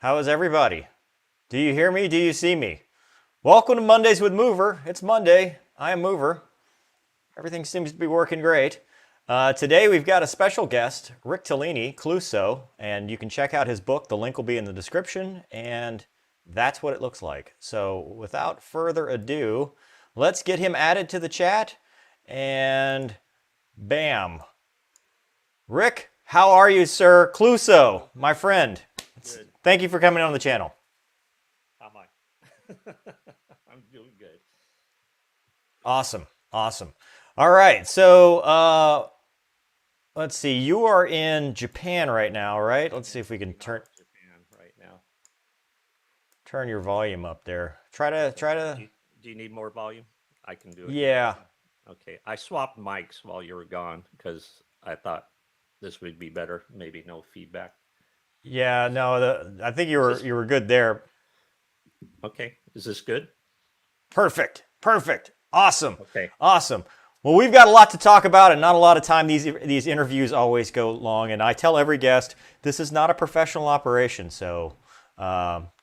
How is everybody? Do you hear me? Do you see me? Welcome to Mondays with Mover. It's Monday. I am Mover. Everything seems to be working great. Today we've got a special guest, Lt Tollini, KLUSO, and you can check out his book. The link will be in the description, and that's what it looks like. So without further ado, let's get him added to the chat, and bam. Rick, how are you, sir? KLUSO, my friend. Good. Thank you for coming on the channel. How am I? I'm doing good. Awesome. Awesome. All right. So let's see. You are in Japan right now, right? Let's see if we can Japan right now. turn your volume up there. Try to. Do you need more volume? I can do it. Yeah. Okay. I swapped mics while you were gone because I thought this would be better. Maybe no feedback. Yeah. No. I think you were good there. Okay. Is this good? Perfect. Perfect. Awesome. Okay. Awesome. Well, we've got a lot to talk about and not a lot of time. These interviews always go long, and I tell every guest this is not a professional operation, so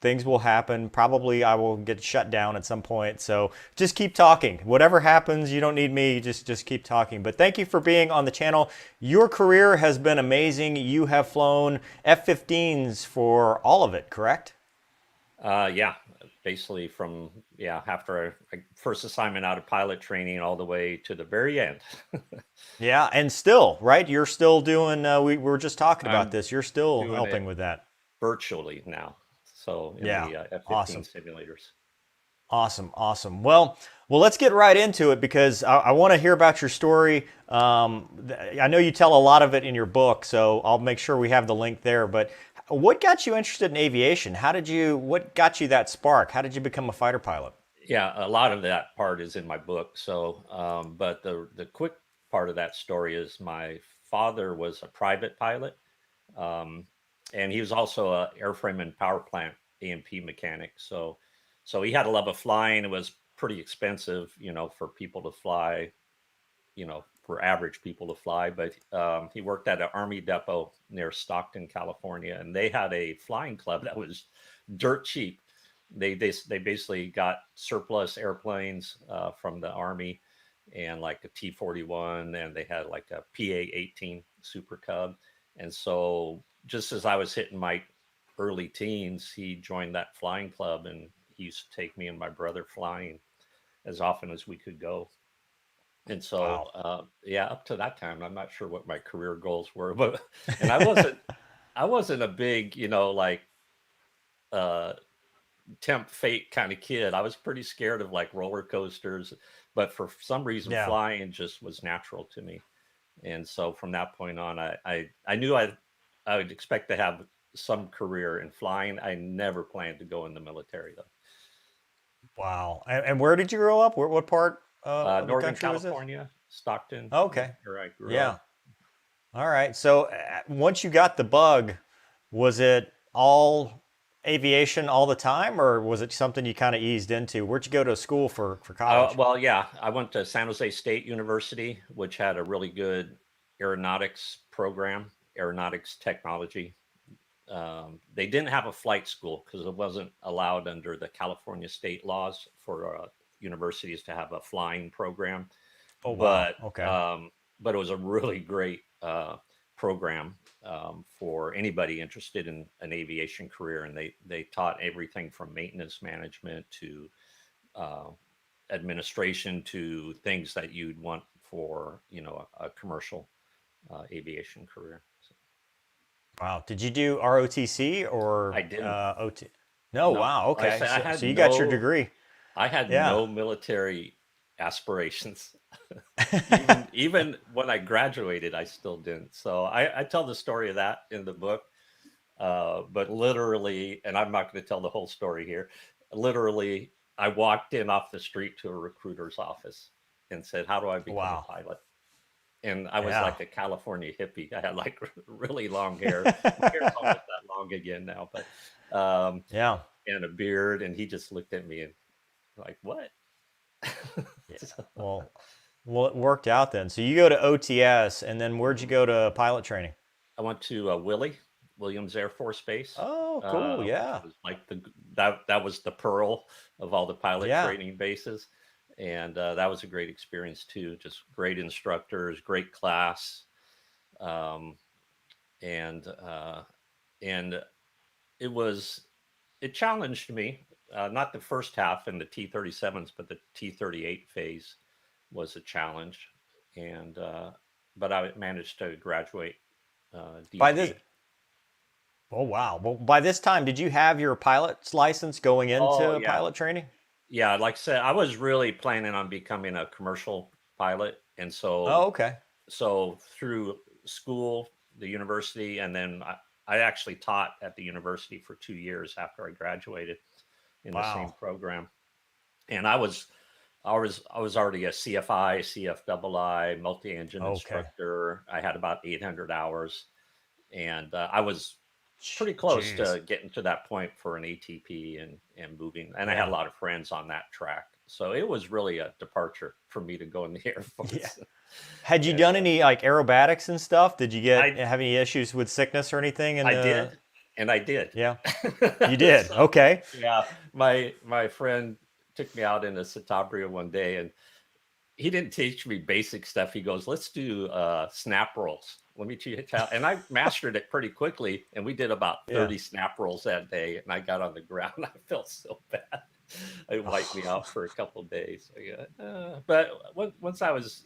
things will happen. Probably I will get shut down at some point, so just keep talking. Whatever happens, you don't need me. Just keep talking. But thank you for being on the channel. Your career has been amazing. You have flown F-15s for all of it, correct? Yeah. Basically from, after first assignment out of pilot training all the way to the very end. Yeah, and still, right? You're still doing, we were just talking about I'm this. You're still doing helping it with that. virtually now. So in Yeah, the F-15 awesome. simulators. Awesome, awesome. Well, let's get right into it because I want to hear about your story. I know you tell a lot of it in your book, so I'll make sure we have the link there. But what got you interested in aviation? What got you that spark? How did you become a fighter pilot? Yeah, a lot of that part is in my book. So, but the quick part of that story is my father was a private pilot, um, and he was also a airframe and power plant A&P mechanic. So he had a love of flying. It was pretty expensive, for people to fly, for average people to fly. But he worked at an army depot near Stockton, California, and they had a flying club that was dirt cheap. They basically got surplus airplanes from the army and like a T-41, and they had like a PA-18 Super Cub. And so just as I was hitting my early teens, he joined that flying club, and he used to take me and my brother flying as often as we could go. And so, Wow. up to that time, I'm not sure what my career goals were, but and I wasn't a big, like uh, tempt fate kind of kid. I was pretty scared of like roller coasters, but for some reason, Yeah. flying just was natural to me. And so from that point on, I knew I would expect to have some career in flying. I never planned to go in the military though. Wow. And where did you grow up? What part of the Northern country was this? California, Stockton, Okay. where I grew Yeah. up. All right. So once you got the bug, was it all aviation all the time, or was it something you kind of eased into? Where'd you go to school for college? Well, yeah, I went to San Jose State University, which had a really good aeronautics program, aeronautics technology. They didn't have a flight school because it wasn't allowed under the California state laws for universities to have a flying program. Oh, wow. But Okay. but it was a really great program for anybody interested in an aviation career, and they taught everything from maintenance management to uh, administration to things that you'd want for a commercial aviation career. So Wow. Did you do ROTC or I didn't. OT? No. No, Wow. like I Okay. said, So you got your degree. I had Yeah. no military aspirations. Even when I graduated, I still didn't. So I tell the story of that in the book. But literally, and I'm not going to tell the whole story here. Literally, I walked in off the street to a recruiter's office and said, "How do I become a Wow. pilot?" And I was Yeah. like a California hippie. I had like really long hair. My hair's almost that long again now, but Yeah. and a beard. And he just looked at me and like, "What?" Yeah. So, Well, it worked out then. So you go to OTS, and then where'd you mhm. go to pilot training? I went to Willie, Williams Air Force Base, Oh, cool. which Yeah. was like that was the pearl of all the pilot Yeah. training bases, and that was a great experience too. Just great instructors, great class, um, and and it was it challenged me. Not the first half in the T-37s, but the T-38 phase was a challenge, and but I managed to graduate By this, DG. oh wow. Well, by this time, did you have your pilot's license going Oh into yeah, pilot training? yeah. Like I said, I was really planning on becoming a commercial pilot, and Oh, so okay. through school, the university, and then I actually taught at the university for 2 years after I graduated in the same Wow. program, and I was already a CFI, CFII, multi-engine Okay. instructor. I had about 800 hours, and I was pretty close Jeez. to getting to that point for an ATP and moving. And I had a Yeah. lot of friends on that track, so it was really a departure for me to go in the Air Yeah. Force. Had you And done any like aerobatics and stuff? Did you I have any issues with sickness or anything in I the? did, and I did. Yeah. You did. So, Okay. yeah, my friend took me out in a Satabria one day, and he didn't teach me basic stuff. He goes, "Let's do snap rolls. Let me teach you how." And I mastered it pretty quickly. And we did about Yeah. 30 snap rolls that day. And I got on the ground. I felt so bad. It wiped me out for a couple of days. But once I was,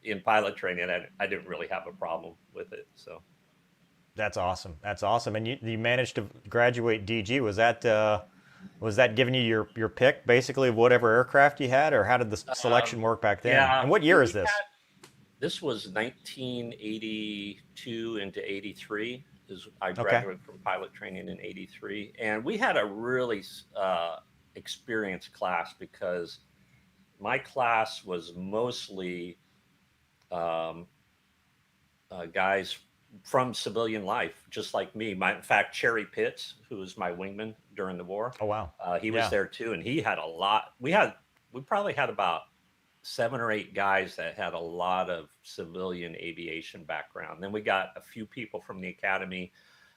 in pilot training, I didn't really have a problem with it. So That's awesome. That's awesome. And you managed to graduate DG. Was that giving you your pick basically of whatever aircraft you had, or how did the um, selection work back then? yeah, And what year is we this? had this was 1982 into 83. Is I Okay. graduated from pilot training in 83, and we had a really experienced class because my class was mostly um, guys from civilian life, just like me. In fact, Cherry Pitts, who was my wingman during the war, Oh wow. he was Yeah. there too, and he had a lot. We probably had about 7 or 8 guys that had a lot of civilian aviation background. Then we got a few people from the academy,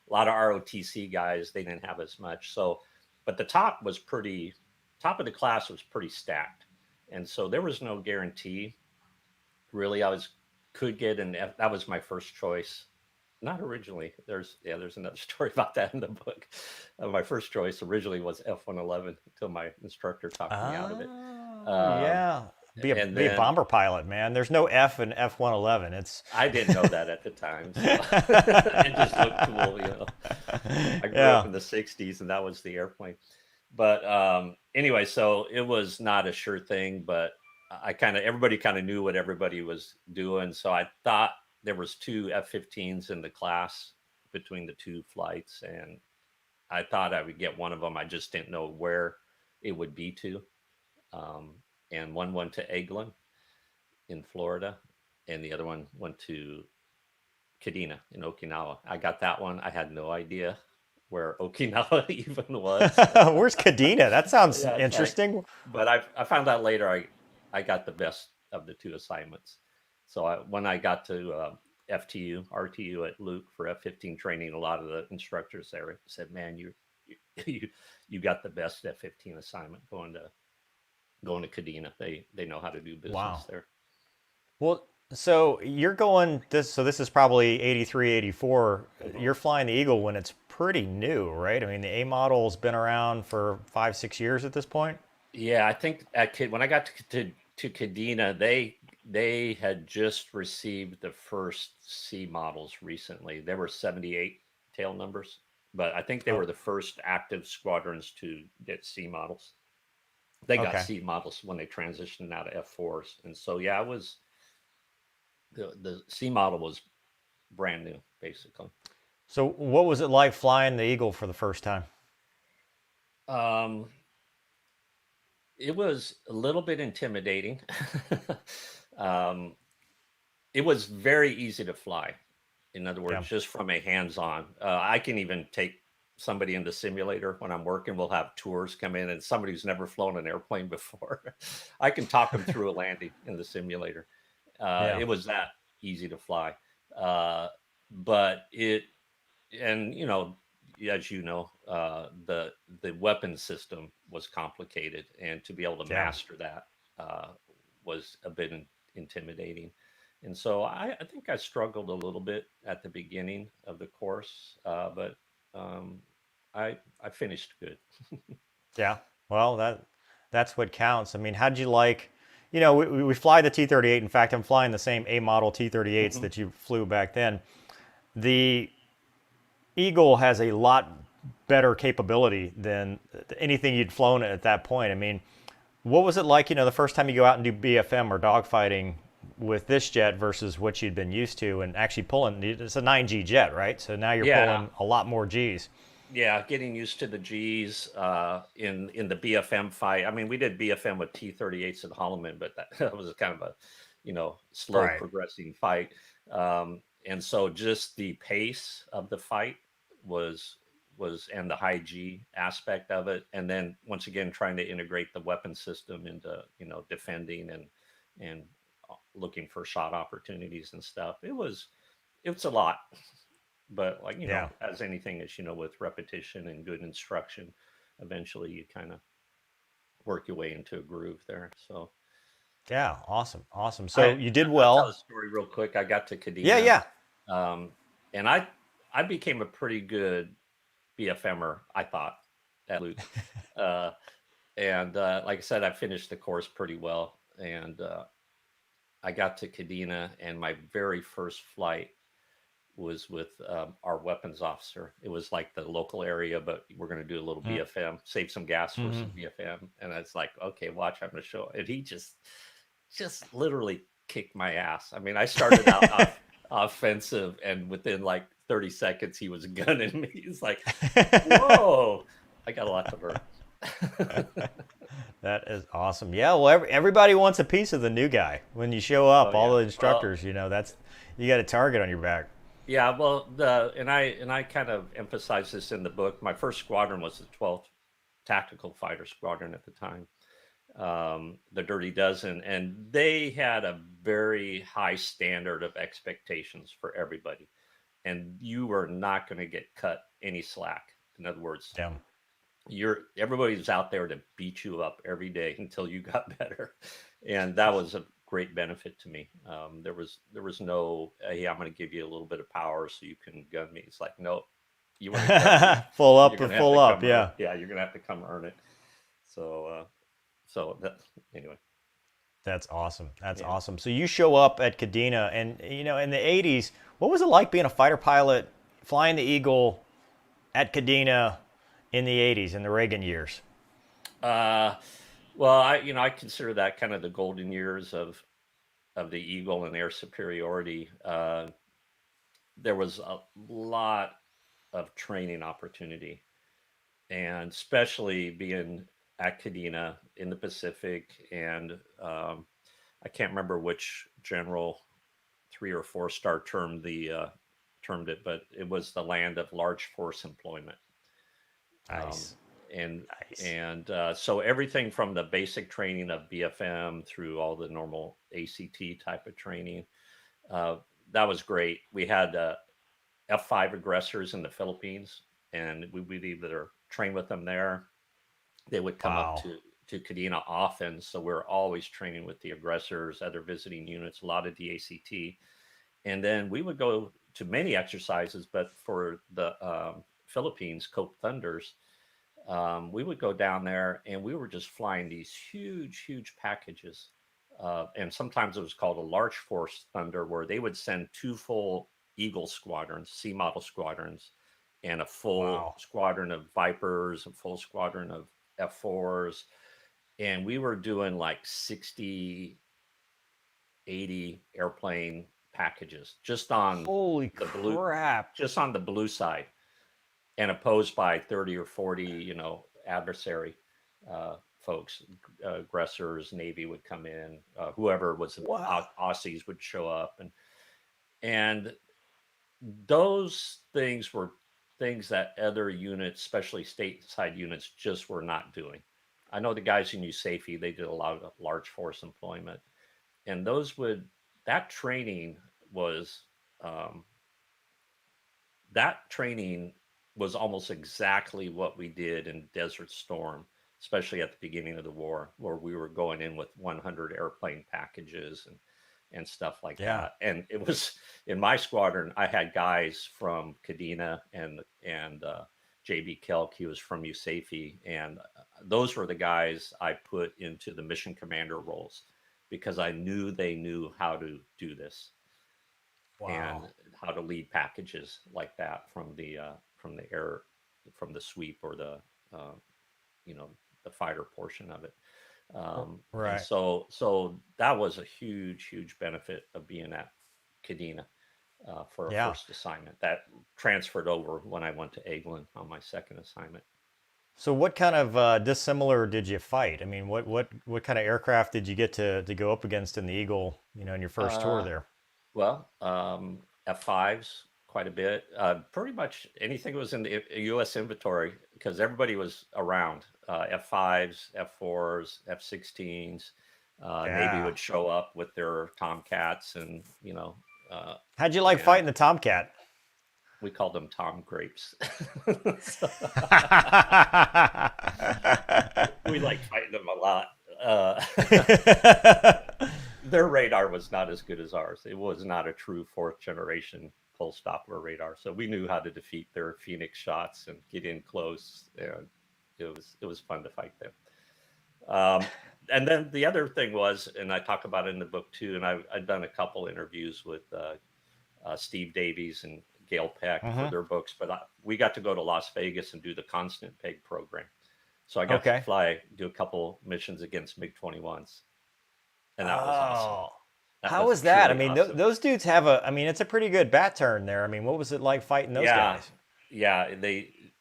a lot of ROTC guys. They didn't have as much. So, but the top of the class was pretty stacked. And so there was no guarantee. Really, could get an F. That was my first choice. Not originally. There's another story about that in the book. My first choice originally was F-111 until my instructor talked me out of it. Oh Um, yeah. and Be a then bomber pilot, man. There's no F in F-111. It's I didn't know that at the time, so it just looked cool. I grew up yeah. in the '60s, and that was the airplane. But anyway, so it was not a sure thing, but everybody kind of knew what everybody was doing. So I thought there was 2 F-15s in the class between the 2 flights, and I thought I would get one of them. I just didn't know where it would be to. Um, and one went to Eglin in Florida, and the other one went to Kadena in Okinawa. I got that one. I had no idea where Okinawa even was. Where's Kadena? That sounds Yeah, it's like, interesting. but I found out later I got the best of the 2 assignments. So when I got to FTU, RTU at Luke for F-15 training, a lot of the instructors there said, "Man, you you got the best F-15 assignment going to Kadena. They know how to do business Wow. there." Well, so you're going this. So this is probably 83, 84. Mhm. You're flying the Eagle when it's pretty new, right? I mean, the A model's been around for 5, 6 years at this point. Yeah, I think when I got to Kadena, they had just received the first C models recently. There were 78 tail numbers, but I think they Oh, were the first active squadrons to get C models. They got okay. C models when they transitioned out of F4s, and so yeah, it was the C model was brand new, basically. So what was it like flying the Eagle for the first time? Um, it was a little bit intimidating. um, it was very easy to fly. In other Yeah. words, just from a hands-on, I can even take somebody in the simulator when I'm working. We'll have tours come in, and somebody who's never flown an airplane before, I can talk them through a landing in the simulator. Yeah. It was that easy to fly, uh, but and as you know, the weapon system was complicated, and to be able to Yeah. master that uh, was a bit intimidating. And so I think I struggled a little bit at the beginning of the course, but um, I finished good. Yeah. Well, that's what counts. I mean, how'd you like, we fly the T-38. In fact, I'm flying the same A model T-38s Hmm. that you flew back then. The Eagle has a lot better capability than anything you'd flown at that point. I mean, what was it like, the first time you go out and do BFM or dogfighting with this jet versus what you'd been used to and actually pulling, it's a 9G jet, right? So now you're Yeah, pulling a lot more Gs. yeah, getting used to the G's in the BFM fight. I mean, we did BFM with T-38s at Holloman, but that, that was kind of a slow Right. progressing fight. And so just the pace of the fight was and the high G aspect of it, and then once again trying to integrate the weapon system into defending and looking for shot opportunities and stuff. It's a lot, but like Yeah. as anything is, with repetition and good instruction, eventually you kind of work your way into a groove there. So Yeah. Awesome. Awesome. I So you did I'll tell a well. story real quick. I got to Yeah. Kadena, Yeah. um, and I became a pretty good BFMer, I thought, at Luke. uh, and like I said, I finished the course pretty well, and I got to Kadena, and my very first flight was with our weapons officer. It was like the local area, but we're going to do a little BFM, save some gas for some Mm-hmm. BFM. And it's like, okay, watch, I'm going to show. And he just literally kicked my ass. I mean, I started out offensive, and within like 30 seconds, he was gunning me. He's like, whoa, I got a lot to learn. That is awesome. Yeah, well, everybody wants a piece of the new guy. When you show Oh up, all yeah. the Well, instructors, that's you got a target on your back. yeah, well, the and I kind of emphasize this in the book. My first squadron was the 12th Tactical Fighter Squadron at the time, the Dirty Dozen, and they had a very high standard of expectations for everybody, and you were not going to get cut any slack. In other words, Yeah. everybody's out there to beat you up every day until you got better, and that was a great benefit to me. There was no, hey, I'm going to give you a little bit of power so you can gun me. It's like, no, you want to gun me, Full up you're or going to have full to up. come earn. Yeah. Yeah, you're going to have to come earn it. So that anyway, That's awesome. That's yeah. awesome. So you show up at Kadena, and in the '80s, what was it like being a fighter pilot, flying the Eagle at Kadena in the '80s, in the Reagan years? Uh, well, I consider that kind of the golden years of the Eagle and air superiority. There was a lot of training opportunity, and especially being at Kadena in the Pacific, and I can't remember which general 3 or 4 star termed it, but it was the land of large force employment. Um, Nice. and Nice. so everything from the basic training of BFM through all the normal ACT type of training, uh, that was great. We had F-5 aggressors in the Philippines, and we would either train with them there. They would come up Wow. to Kadena often, so we're always training with the aggressors, other visiting units, a lot of DACT, and then we would go to many exercises. But for the Philippines, Cope Thunders, we would go down there, and we were just flying these huge packages. And sometimes it was called a large force Thunder, where they would send 2 full Eagle squadrons, C model squadrons, and a full Wow. squadron of Vipers, a full squadron of F4s. And we were doing like 60, 80 airplane packages Holy the blue, crap. just on the blue side, and opposed by 30 or 40, adversary folks, aggressors. Navy would come in, whoever was Wow. Aussies would show up, and those things were things that other units, especially stateside units, just were not doing. I know the guys in USAFE, they did a lot of large force employment, and that training was um, that training was almost exactly what we did in Desert Storm, especially at the beginning of the war, where we were going in with 100 airplane packages and stuff like Yeah. that. And it was in my squadron, I had guys from Kadena and JB Kelk. He was from USAFE, and those were the guys I put into the mission commander roles because I knew they knew how to do this and Wow. how to lead packages like that from the air from the sweep or the uh, you know the fighter portion of it. And Right. so that was a huge benefit of being at Kadena for a Yeah. first assignment. That transferred over when I went to Eglin on my second assignment. So what kind of dissimilar did you fight? I mean, what kind of aircraft did you get to go up against in the Eagle, in your first tour Uh, there? well, F5s quite a bit. Pretty much anything that was in the U.S. inventory because everybody was around. F5s, F4s, F16s. Navy Yeah. would show up with their Tomcats, and How'd you like and fighting the Tomcat? we called them Tom Grapes. We liked fighting them a lot. Their radar was not as good as ours. It was not a true fourth generation pulse Doppler radar, so we knew how to defeat their Phoenix shots and get in close. And it was fun to fight them. And then the other thing was, and I talk about it in the book too, and I've done a couple interviews with Steve Davies and Gail Peck for Hmm. their books, but we got to go to Las Vegas and do the Constant Peg program. So I got to Okay. fly, do a couple missions against MiG-21s, and that was awesome. Oh, That how was was that? I truly mean, awesome. those dudes have a. I mean, it's a pretty good bat turn there. I mean, what was it like fighting those Yeah, guys?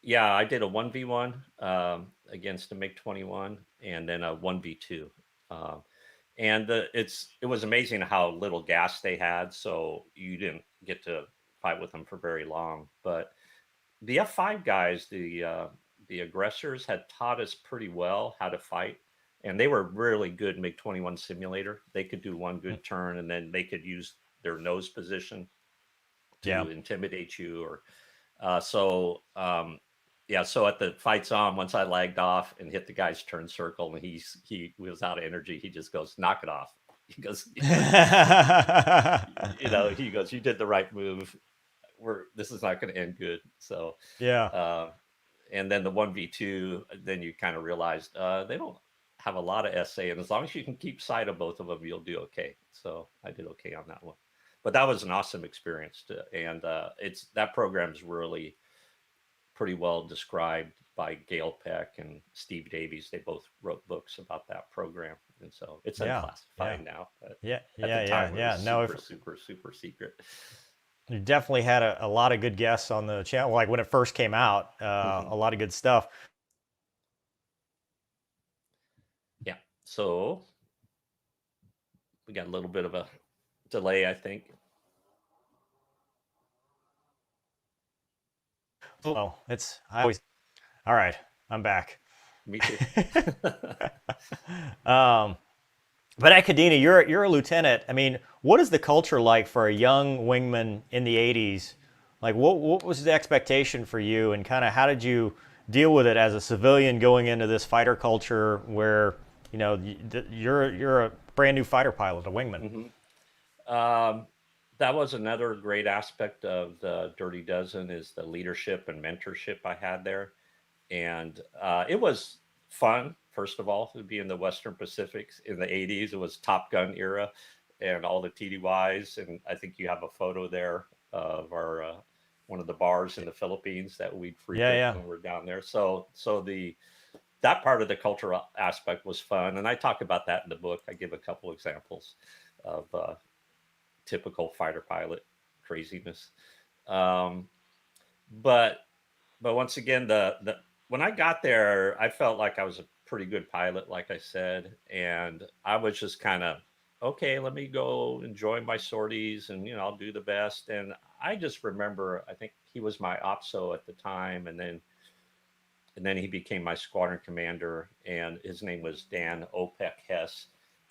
yeah, I did a 1v1 against a MiG-21 and then a 1v2. Um, and it was amazing how little gas they had, so you didn't get to fight with them for very long. But the F5 guys, the aggressors, had taught us pretty well how to fight, and they were really good MiG-21 simulator. They could do one Mm. good turn, and then they could use their nose position Yeah. to intimidate you. Or yeah. So at the fight's on, once I lagged off and hit the guy's turn circle, and he was out of energy, he just goes, "Knock it off." He goes, he goes, "You did the right move. This is not going to end good." So Yeah. uh, and then the 1v2, then you kind of realized they don't have a lot of SA, and as long as you can keep sight of both of them, you'll do okay. So I did okay on that one, but that was an awesome experience and it's that program's really pretty well described by Gail Peck and Steve Davies. They both wrote books about that program, and so it's Yeah. Yeah. unclassified now, but Yeah. at the Yeah. Yeah. time it was Yeah. No, if super secret. you definitely had a lot of good guests on the channel, like when it first came out, a lot of good stuff. Yeah, so we got a little bit of a delay, I think. Oh, I always. All right, I'm back. Me too. um, but at Kadena, you're a lieutenant. I mean, what is the culture like for a young wingman in the '80s? Like, what was the expectation for you, and kind of how did you deal with it as a civilian going into this fighter culture where you're a brand new fighter pilot, a wingman? Hmm. Um, that was another great aspect of the Dirty Dozen is the leadership and mentorship I had there, and it was fun. First of all, to be in the Western Pacific in the '80s, it was Top Gun era, and all the TDYs. And I think you have a photo there of our one of the bars in the Philippines that we'd Yeah, frequent yeah. when we're down there. So the that part of the cultural aspect was fun, and I talk about that in the book. I give a couple examples of typical fighter pilot craziness. Um, but once again, the when I got there, I felt like I was a pretty good pilot, like I said, and I was just kind of okay. Let me go enjoy my sorties, and I'll do the best. And I just remember, I think he was my opso at the time, and then he became my squadron commander, and his name was Dan Opek Hess.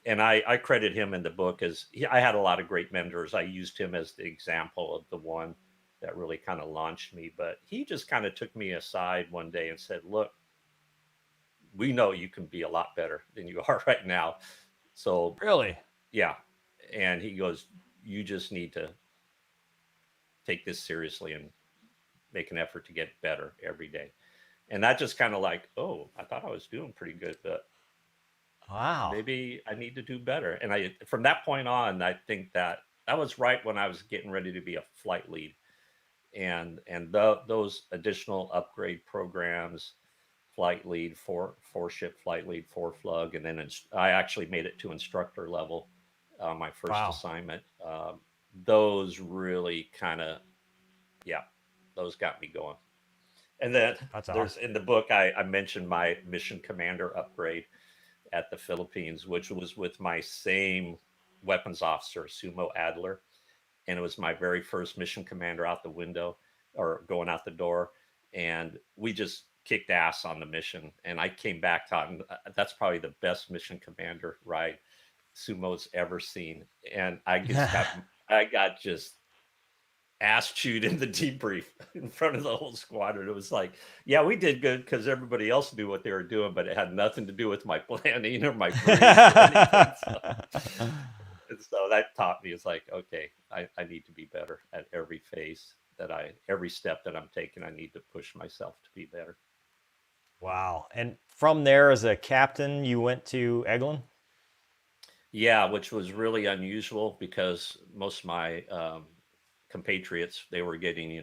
And I credit him in the book as I had a lot of great mentors. I used him as the example of the one that really kind of launched me. But he just kind of took me aside one day and said, "Look, we know you can be a lot better than you are right now. So Really? yeah." And he goes, "You just need to take this seriously and make an effort to get better every day." And that just kind of like, oh, I thought I was doing pretty good, but Wow. maybe I need to do better. And I, from that point on, I think that that was right when I was getting ready to be a flight lead, and those additional upgrade programs, flight lead, four ship flight lead, four flug, and then I actually made it to instructor level, my first Wow. assignment. Those really kind of, yeah, those got me going. And then That's there's awesome. in the book I mentioned my mission commander upgrade at the Philippines, which was with my same weapons officer, Sumo Adler, and it was my very first mission commander out the window or going out the door, and we just kicked ass on the mission. And I came back talking, that's probably the best mission commander ride Sumo's ever seen, and I got just ass chewed in the debrief in front of the whole squadron. It was like, yeah, we did good because everybody else knew what they were doing, but it had nothing to do with my planning or my brief or anything. So that taught me, it's like, okay, I need to be better at every phase every step that I'm taking. I need to push myself to be better. Wow. And from there, as a captain, you went to Eglin? Yeah, which was really unusual because most of my compatriots, they were getting,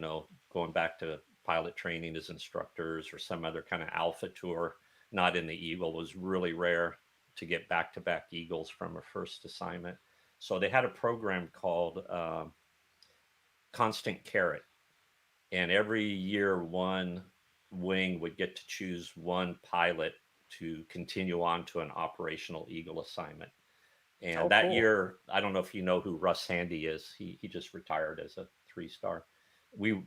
going back to pilot training as instructors or some other kind of alpha tour, not in the Eagle. It was really rare to get back-to-back Eagles from a first assignment. So they had a program called Constant Carrot, and every year one wing would get to choose one pilot to continue on to an operational Eagle assignment. And Oh, that cool. year, I don't know if you know who Russ Handy is. He just retired as a 3-star. We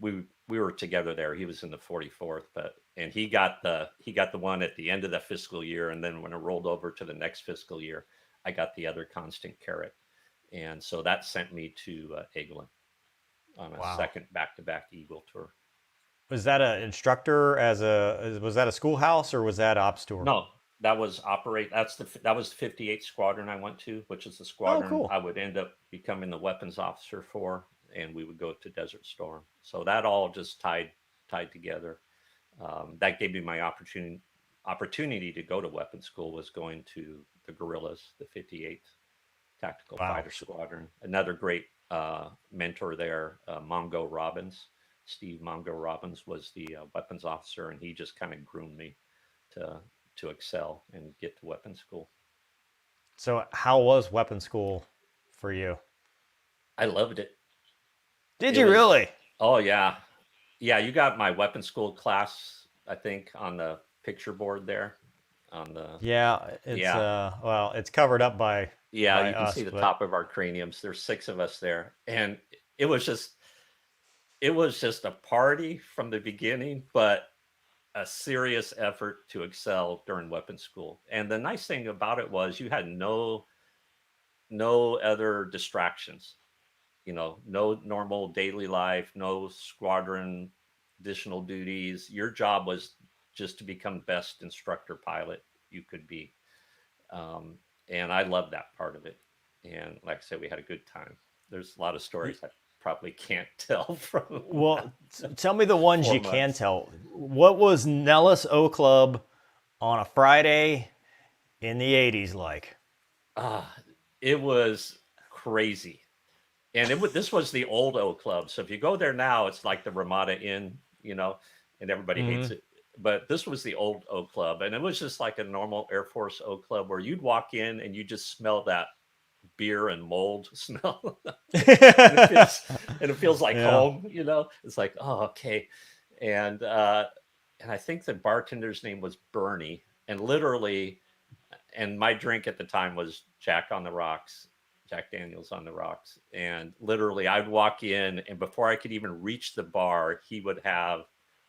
were together there. He was in the 44th, and he got the one at the end of the fiscal year, and then when it rolled over to the next fiscal year, I got the other Constant Carrot, and so that sent me to Eglin on a Wow. second back-to-back Eagle tour. Was that an instructor was that a schoolhouse or was that ops tour? No, that was operate. That was the 58th squadron I went to, which is the Oh, squadron cool. I would end up becoming the weapons officer for, and we would go to Desert Storm. So that all just tied together. That gave me my opportunity to go to weapons school was going to the Guerrillas, the 58th Tactical Wow. Fighter Squadron. Another great mentor there, Mongo Robbins. Steve Mongo Robbins was the weapons officer, and he just kind of groomed me to to excel and get to weapons school. So how was weapon school for you? I loved it. Did It you was, really? oh yeah, yeah. You got my weapons school class, I think, on the picture board there. On the Yeah, it's Yeah, well, it's covered up yeah. by You can us, see the but top of our craniums. There's 6 of us there, and it was just it was just a party from the beginning, but a serious effort to excel during weapons school. And the nice thing about it was you had no other distractions. No normal daily life, no squadron additional duties. Your job was just to become best instructor pilot you could be. Um, and I love that part of it. And like I said, we had a good time. There's a lot of stories I probably can't tell from well, tell me the ones you 4 can months. tell. What was Nellis O Club on a Friday in the 80s like? Ah, it was crazy. And this was the old O Club. So if you go there now, it's like the Ramada Inn, and everybody hates Hmm. it. But this was the old O Club, and it was just like a normal Air Force O Club where you'd walk in and you just smell that beer and mold smell, and it feels like Yeah. home. It's like, oh, okay. And I think the bartender's name was Bernie, and literally, and my drink at the time was Jack on the Rocks, Jack Daniels on the Rocks. And literally, I'd walk in, and before I could even reach the bar, he would have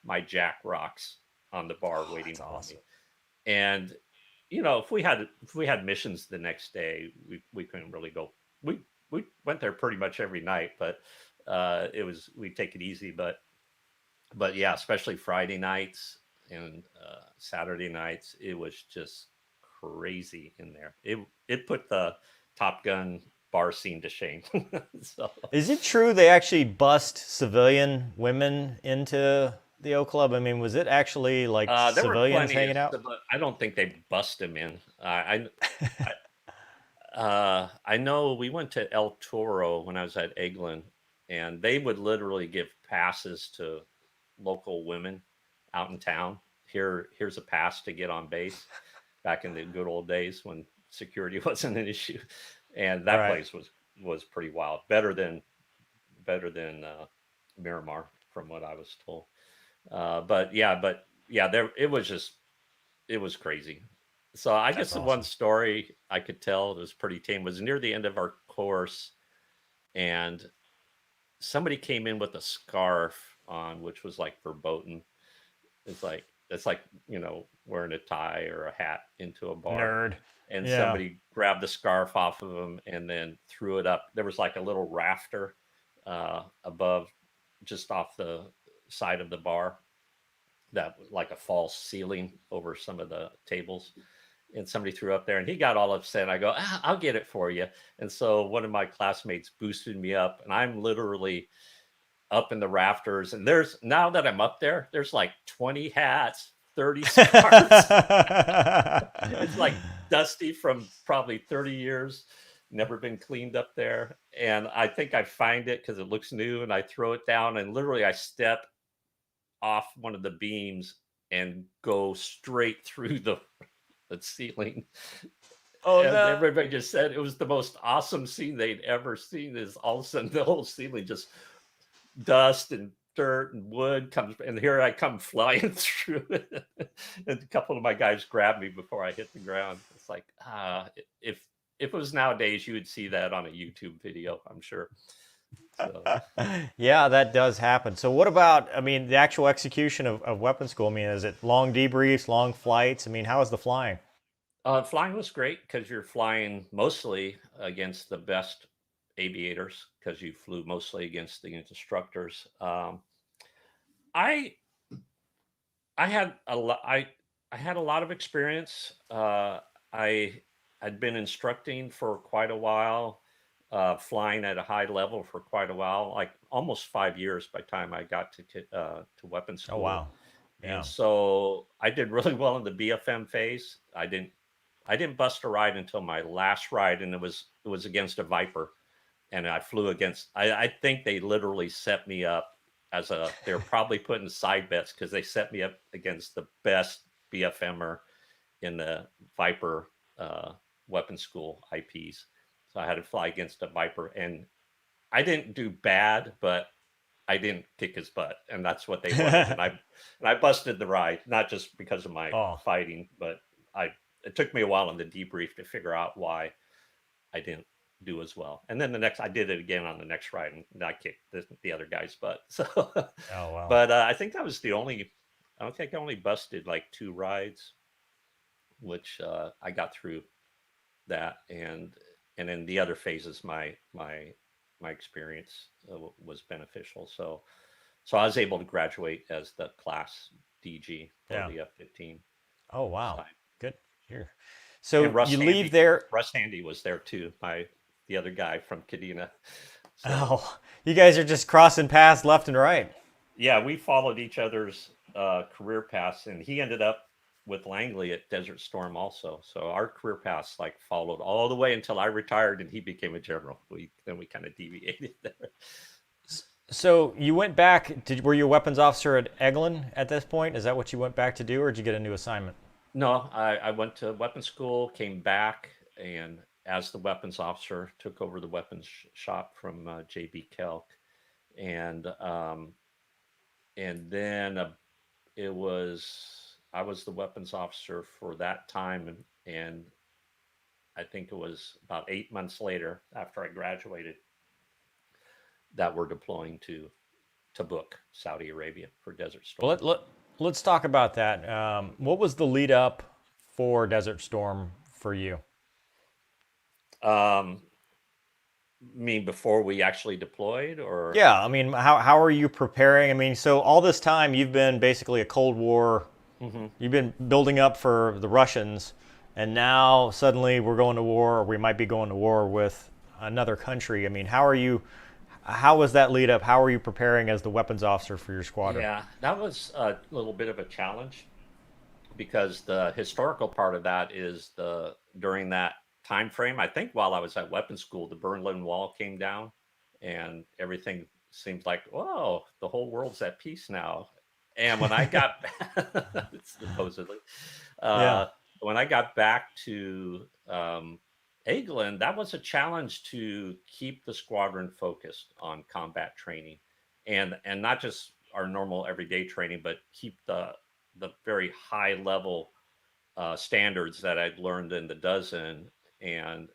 my Jack Rocks on the bar Oh, waiting that's for me. awesome. And if we had missions the next day, we couldn't really go. We went there pretty much every night, but we take it easy, but yeah, especially Friday nights and Saturday nights, it was just crazy in there. It put the Top Gun bar scene to shame. So Is it true they actually bust civilian women into the O Club? I mean, was it actually like there were civilians plenty hanging of, out? but I don't think they bust him in. I know we went to El Toro when I was at Eglin, and they would literally give passes to local women out in town. Here's a pass to get on base. Back in the good old days when security wasn't an issue, and that Right. place was pretty wild. Better than Miramar, from what I was told. But yeah, there it was crazy. So I That's guess the one awesome. story I could tell that was pretty tame was near the end of our course, and somebody came in with a scarf on, which was like verboten. It's like wearing a tie or a hat into a bar, Nerd. and Yeah. somebody grabbed the scarf off of him and then threw it up. There was like a little rafter above, just off the side of the bar, that was like a false ceiling over some of the tables, and somebody threw up there and he got all upset. I go, I'll get it for you. And so one of my classmates boosted me up, and I'm literally up in the rafters. And there's, now that I'm up there, there's like 20 hats, 30 scarves. It's like dusty from probably 30 years, never been cleaned up there. And I think I find it because it looks new, and I throw it down, and literally I step off one of the beams and go straight through the ceiling. Oh And no. everybody just said it was the most awesome scene they'd ever seen. Is all of a sudden the whole ceiling just dust and dirt and wood comes, and here I come flying through it. And a couple of my guys grabbed me before I hit the ground. It's like, if it was nowadays, you would see that on a YouTube video, I'm sure. So Yeah, that does happen. So what about, I mean, the actual execution of weapons school? I mean, is it long debriefs, long flights? I mean, how is the flying? flying was great because you're flying mostly against the best aviators, because you flew mostly against the instructors. I I had a lot. I had a lot of experience. I had been instructing for quite a while, flying at a high level for quite a while, like almost 5 years by the time I got to weapons Oh school. wow. And Yeah. so I did really well in the BFM phase. I didn't bust a ride until my last ride, and it was against a Viper, and I flew against. I think they literally set me up as a. They're probably putting side bets because they set me up against the best BFMer in the Viper weapon school IPs. So I had to fly against a Viper, and I didn't do bad, but I didn't kick his butt, and that's what they wanted. And I busted the ride, not just because of my Oh, fighting, but I. It took me a while in the debrief to figure out why I didn't do as well. And then the next, I did it again on the next ride, and I kicked the other guy's butt. So, oh wow. but I think that was the only. I don't think I only busted like 2 rides, which I got through that, and then the other phases, my experience was beneficial. So I was able to graduate as the class DG for Yeah. the F-15 Oh wow. side. Good. Here. And So you leave there. Russ Handy was there too, the other guy from Kadena. So Oh, you guys are just crossing paths left and right. yeah, we followed each other's career paths, and he ended up with Langley at Desert Storm also. So our career paths like followed all the way until I retired and he became a general. We kind of deviated there. So you went back. Were you a weapons officer at Eglin at this point? Is that what you went back to do, or did you get a new assignment? No, I went to weapons school, came back, and as the weapons officer, took over the weapons shop from JB Kelk, and then it was I was the weapons officer for that time, and I think it was about 8 months later after I graduated that we're deploying to Tabuk, Saudi Arabia, for Desert Well, Storm. let's talk about that. What was the lead up for Desert Storm for you? Um, mean before we actually deployed, or? Yeah, I mean, how are you preparing? I mean, so all this time you've been basically a Cold War, Hmm. you've been building up for the Russians, and now suddenly we're going to war, or we might be going to war with another country. I mean, how was that lead up? How are you preparing as the weapons officer for your squadron? Yeah, that was a little bit of a challenge because the historical part of that is the during that time frame. I think while I was at weapons school, the Berlin Wall came down, and everything seems like, whoa, the whole world's at peace now. And when I got supposedly, Yeah. uh, when I got back to Eglin, that was a challenge to keep the squadron focused on combat training, and not just our normal everyday training, but keep the very high level standards that I'd learned in the dozen, and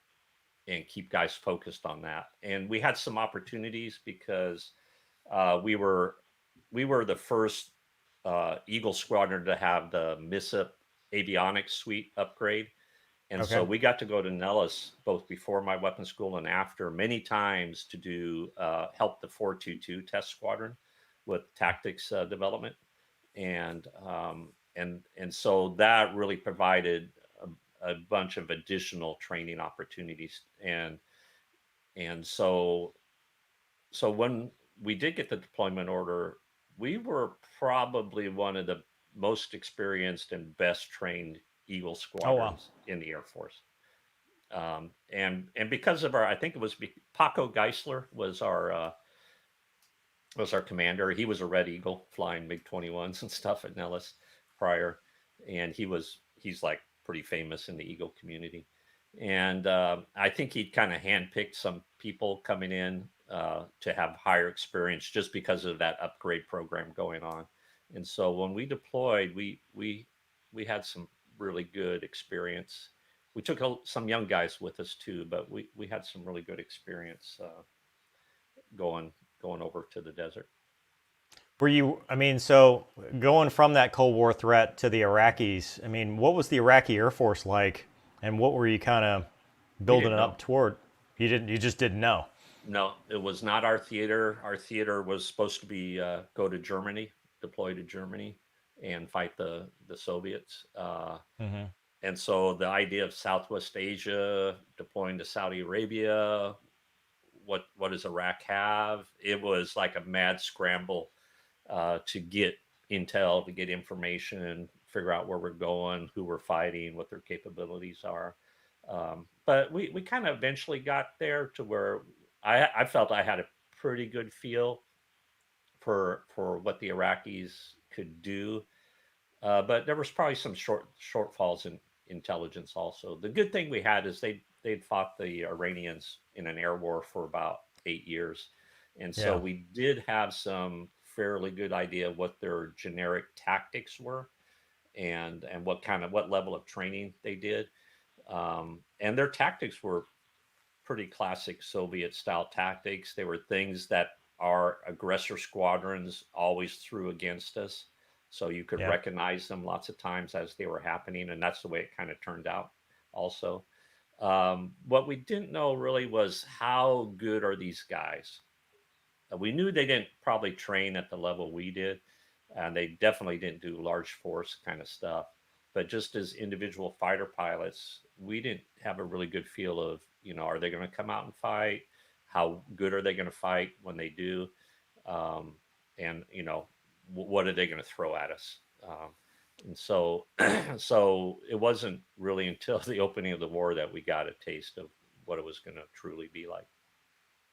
keep guys focused on that. And we had some opportunities because we were the first Eagle squadron to have the MISIP avionics suite upgrade. And Okay. so we got to go to Nellis both before my weapons school and after many times to do help the 422 test squadron with tactics development, and so that really provided a bunch of additional training opportunities, and so when we did get the deployment order, we were probably one of the most experienced and best trained Eagle Oh wow. squadrons in the Air Force. And because of our, I think it was Paco Geisler was our commander. He was a Red Eagle flying MiG-21s and stuff at Nellis prior, and he's like pretty famous in the Eagle community. And I think he kind of handpicked some people coming in to have higher experience just because of that upgrade program going on. And so when we deployed, we had some really good experience. We took some young guys with us too, but we had some really good experience going going over to the desert. Were you, I mean, so going from that Cold War threat to the Iraqis, I mean, what was the Iraqi Air Force like, and what were you kind of We building didn't it know. up toward? You just didn't know. No, it was not our theater. Our theater was supposed to be go to Germany, deploy to Germany, and fight the Soviets. Hmm. And so the idea of Southwest Asia deploying to Saudi Arabia, what does Iraq have? It was like a mad scramble to get intel, to get information, figure out where we're going, who we're fighting, what their capabilities are. But we kind of eventually got there to where I felt I had a pretty good feel for what the Iraqis could do. But there was probably some shortfalls in intelligence also. The good thing we had is they'd fought the Iranians in an air war for about 8 years, and so Yeah. we did have some fairly good idea of what their generic tactics were, and what level of training they did. And their tactics were pretty classic Soviet style tactics. They were things that our aggressor squadrons always threw against us. So you could Yeah. recognize them lots of times as they were happening. And that's the way it kind of turned out also. What we didn't know really was how good are these guys? We knew they didn't probably train at the level we did, and they definitely didn't do large force kind of stuff. But just as individual fighter pilots, we didn't have a really good feel of, are they going to come out and fight? How good are they going to fight when they do? Um, and what are they going to throw at us? And so, so it wasn't really until the opening of the war that we got a taste of what it was going to truly be like.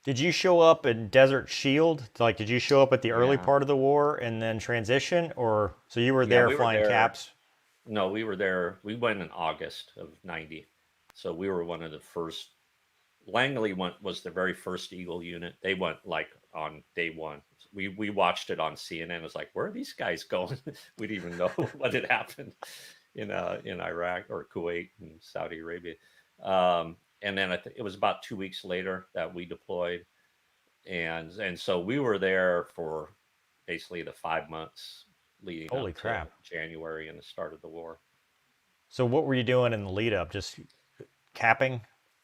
Did you show up in Desert Shield? Like, did you show up at the early Yeah, part of the war and then transition, or so you were yeah, there we were flying there. caps? No, we were there. We went in August of '90, so we were one of the first. Langley was the very first Eagle unit. They went like on day one. We watched it on CNN. It was like, where are these guys going? We didn't even know what had happened in Iraq or Kuwait and Saudi Arabia. And then it was about 2 weeks later that we deployed, and so we were there for basically the 5 months leading Holy up to crap! January and the start of the war. So what were you doing in the lead up? Just capping?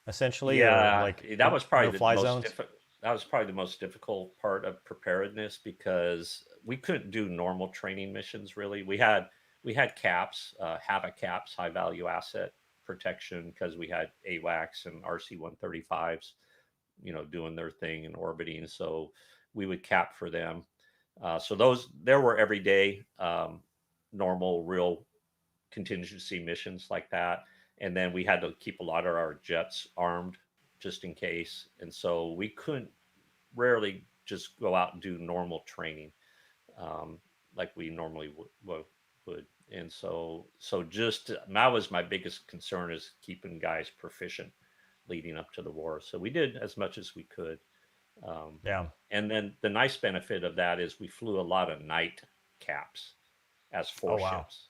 essentially, or Yeah, like that was probably the no-fly most zones? difficult. That was probably the most difficult part of preparedness because we couldn't do normal training missions. Really, we had caps, HAVA caps, high value asset protection, because we had AWACS and RC-135s, doing their thing and orbiting. So we would cap for them. So those there were everyday, normal, real contingency missions like that. And then we had to keep a lot of our jets armed just in case. And so we couldn't rarely just go out and do normal training, um, like we normally would. And so just that was my biggest concern, is keeping guys proficient leading up to the war. So we did as much as we could. Um, Yeah. and then the nice benefit of that is we flew a lot of night caps as Oh four wow. ships.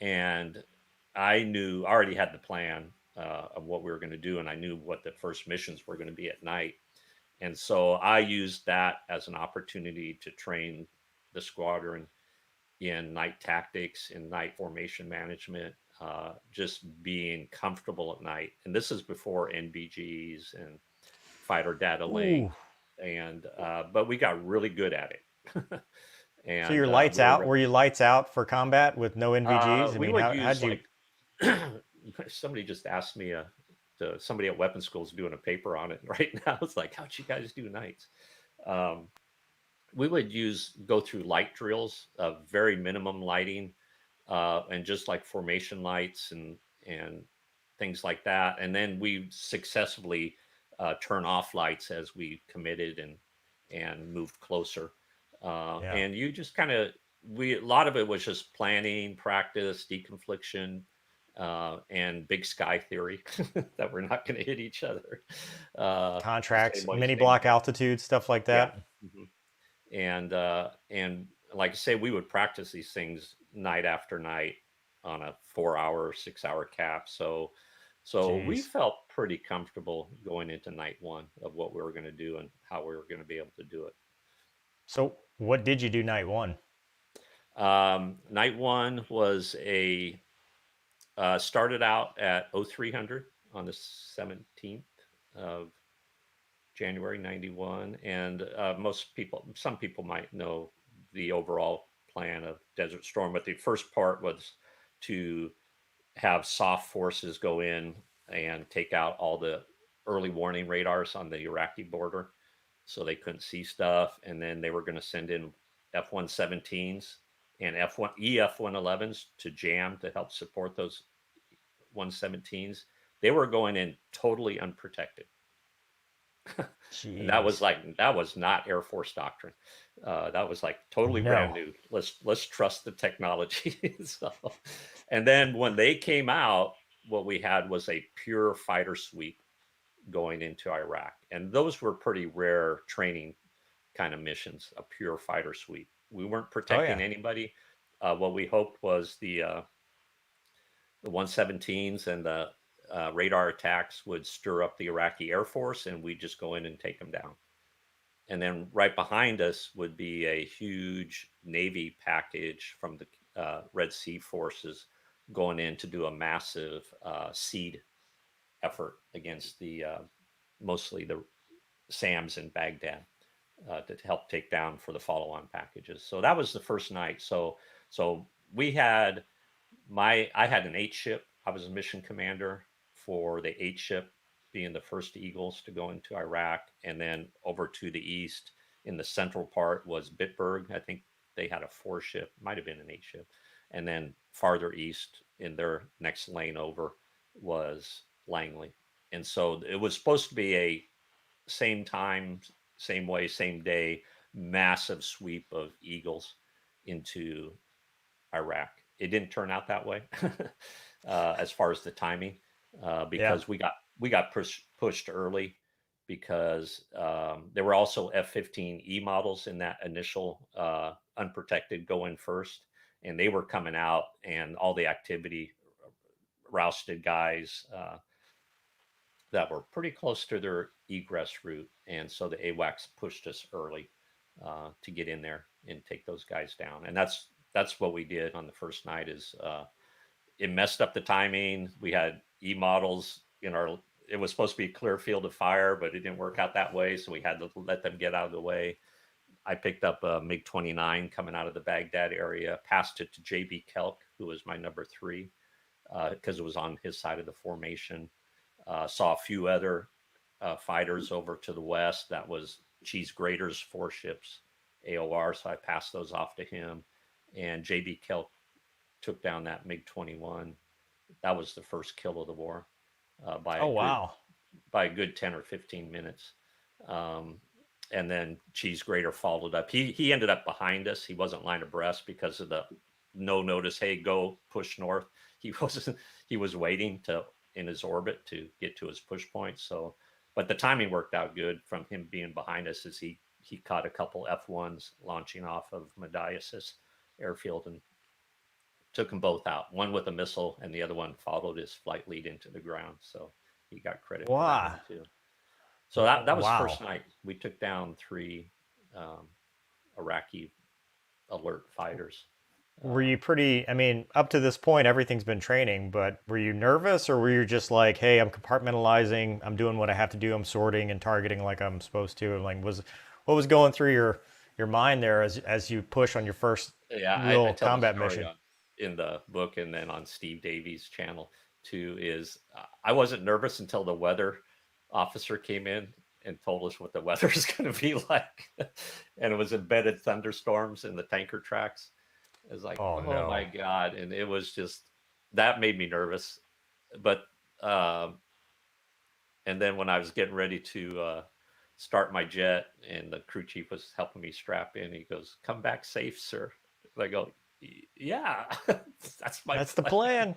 And I already had the plan of what we were going to do, and I knew what the first missions were going to be at night. And so I used that as an opportunity to train the squadron in night tactics, in night formation management, just being comfortable at night. And this is before NBGs and fighter data link, Ooh. and but we got really good at it. So And your lights we were out? Were you lights out for combat with no NVGs? I we mean, would how'd use you? like somebody just asked me, somebody at weapons school is doing a paper on it right now. It's like, how'd you guys do nights? Um, we would go through light drills of very minimum lighting, and just like formation lights and things like that. And then we successfully turn off lights as we committed and moved closer. Yeah. And you just kind of a lot of it was just planning, practice, deconfliction, and big sky theory that we're not going to hit each other. The same Contracts, way, mini same block day. altitude, stuff like Yeah. that. Mhm. And like I say, we would practice these things night after night on a 4 hour, 6 hour cap. So we Jeez. felt pretty comfortable going into night one of what we were going to do and how we were going to be able to do it. So what did you do night one? Night one was started out at 0300 on the 17th of January 91. And some people might know the overall plan of Desert Storm, but the first part was to have soft forces go in and take out all the early warning radars on the Iraqi border so they couldn't see stuff. And then they were going to send in F-117s and EF-111s to jam to help support those 117s. They were going in totally unprotected. And Jeez. that was not Air Force doctrine. That was like totally brand No. new. Let's trust the technology. So, and then when they came out, what we had was a pure fighter sweep going into Iraq, and those were pretty rare training kind of missions. A pure fighter sweep. We weren't Oh protecting yeah. anybody. What we hoped was the 117s and the radar attacks would stir up the Iraqi Air Force, and we'd just go in and take them down. And then right behind us would be a huge Navy package from the Red Sea forces going in to do a massive seed effort against the mostly the SAMs in Baghdad, to help take down for the follow-on packages. So that was the first night. So we had I had an 8 ship. I was a mission commander for the 8 ship, being the first Eagles to go into Iraq. And then over to the east in the central part was Bitburg. I think they had a 4 ship, might have been an 8 ship. And then farther east in their next lane over was Langley. And so it was supposed to be a same time, same way, same day, massive sweep of Eagles into Iraq. It didn't turn out that way as far as the timing, Yeah. because we got pushed early, because there were also F-15E models in that initial unprotected go in first, and they were coming out, and all the activity rousted guys that were pretty close to their egress route, and so the AWACS pushed us early to get in there and take those guys down. And that's what we did on the first night. Is it messed up the timing. We had E models in our it was supposed to be a clear field of fire, but it didn't work out that way. So we had to let them get out of the way. I picked up a MiG-29 coming out of the Baghdad area, passed it to JB Kelk, who was my number 3, because it was on his side of the formation. Saw a few other fighters over to the west. That was Cheese Grater's 4 ships, AOR. So I passed those off to him. And JB Kelk took down that MiG-21. That was the first kill of the war by a good 10 or 15 minutes. And then Cheese Grater followed up. He ended up behind us. He wasn't line abreast because of the no notice. Hey, go push north. He was waiting in his orbit to get to his push point. So, but the timing worked out good from him being behind us as he caught a couple F1s launching off of Medaisis airfield and took them both out. One with a missile, and the other one followed his flight lead into the ground. So he got credit for that one too. So that was the first night. We took down 3 Iraqi alert fighters. Were you pretty, I mean, up to this point, everything's been training, but were you nervous, or were you just like, hey, I'm compartmentalizing, I'm doing what I have to do, I'm sorting and targeting like I'm supposed to? Like, what was going through your mind there as you push on your first real I tell combat the story mission? in the book, and then on Steve Davies' channel too, is I wasn't nervous until the weather officer came in and told us what the weather is going to be like. And it was embedded thunderstorms in the tanker tracks. It was like, oh no. my God. And it was just, that made me nervous. But, and then when I was getting ready to start my jet and the crew chief was helping me strap in, he goes, come back safe, sir. And I go, yeah, that's the plan.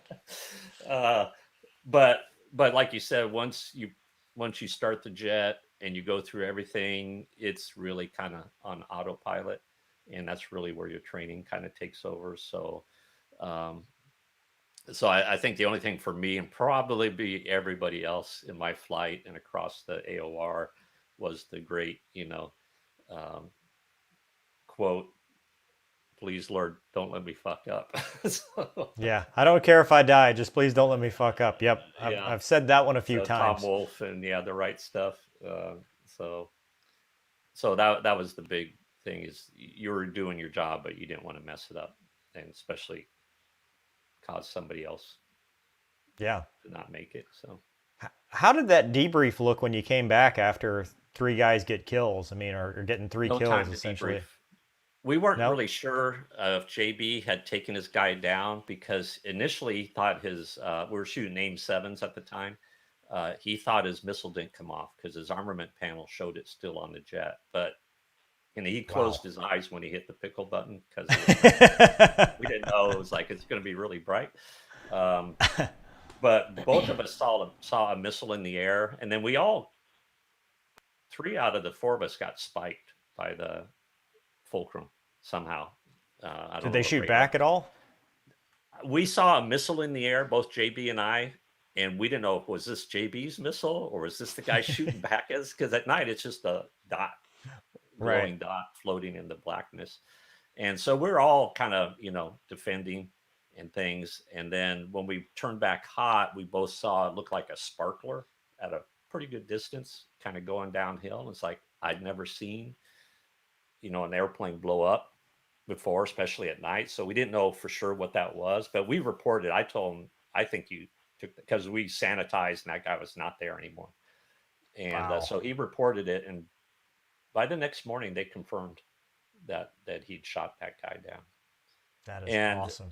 But like you said, once you start the jet and you go through everything, it's really kind of on autopilot, and that's really where your training kind of takes over. So, I think the only thing for me, and probably be everybody else in my flight and across the AOR, was the great, quote, please, Lord, don't let me fuck up. Yeah, I don't care if I die, just please don't let me fuck up. Yep, Yeah. I've said that one a few times. Tom Wolfe and the right stuff. So that was the big thing, is you were doing your job, but you didn't want to mess it up, and especially cause somebody else to not make it. So how did that debrief look when you came back after 3 guys get kills? I mean, or getting 3 kills essentially. Debrief. We weren't really sure if JB had taken his guy down, because initially he thought we were shooting AIM-7s at the time. He thought his missile didn't come off because his armament panel showed it still on the jet. But he closed his eyes when he hit the pickle button, because we didn't know. It was like, it's going to be really bright. But both of us saw a missile in the air, and then 3 out of the 4 of us got spiked by the Fulcrum somehow. Did they shoot back at all? We saw a missile in the air, both JB and I, and we didn't know, was this JB's missile or was this the guy shooting back at us? Because at night it's just a dot, glowing dot floating in the blackness. And so we're all kind of, defending and things. And then when we turned back hot, we both saw it look like a sparkler at a pretty good distance, kind of going downhill. And it's like, I'd never seen an airplane blow up before, especially at night. So we didn't know for sure what that was, but we reported. I told him, I think you took, because we sanitized and that guy was not there anymore. And so he reported it. And by the next morning, they confirmed that he'd shot that guy down. That is awesome.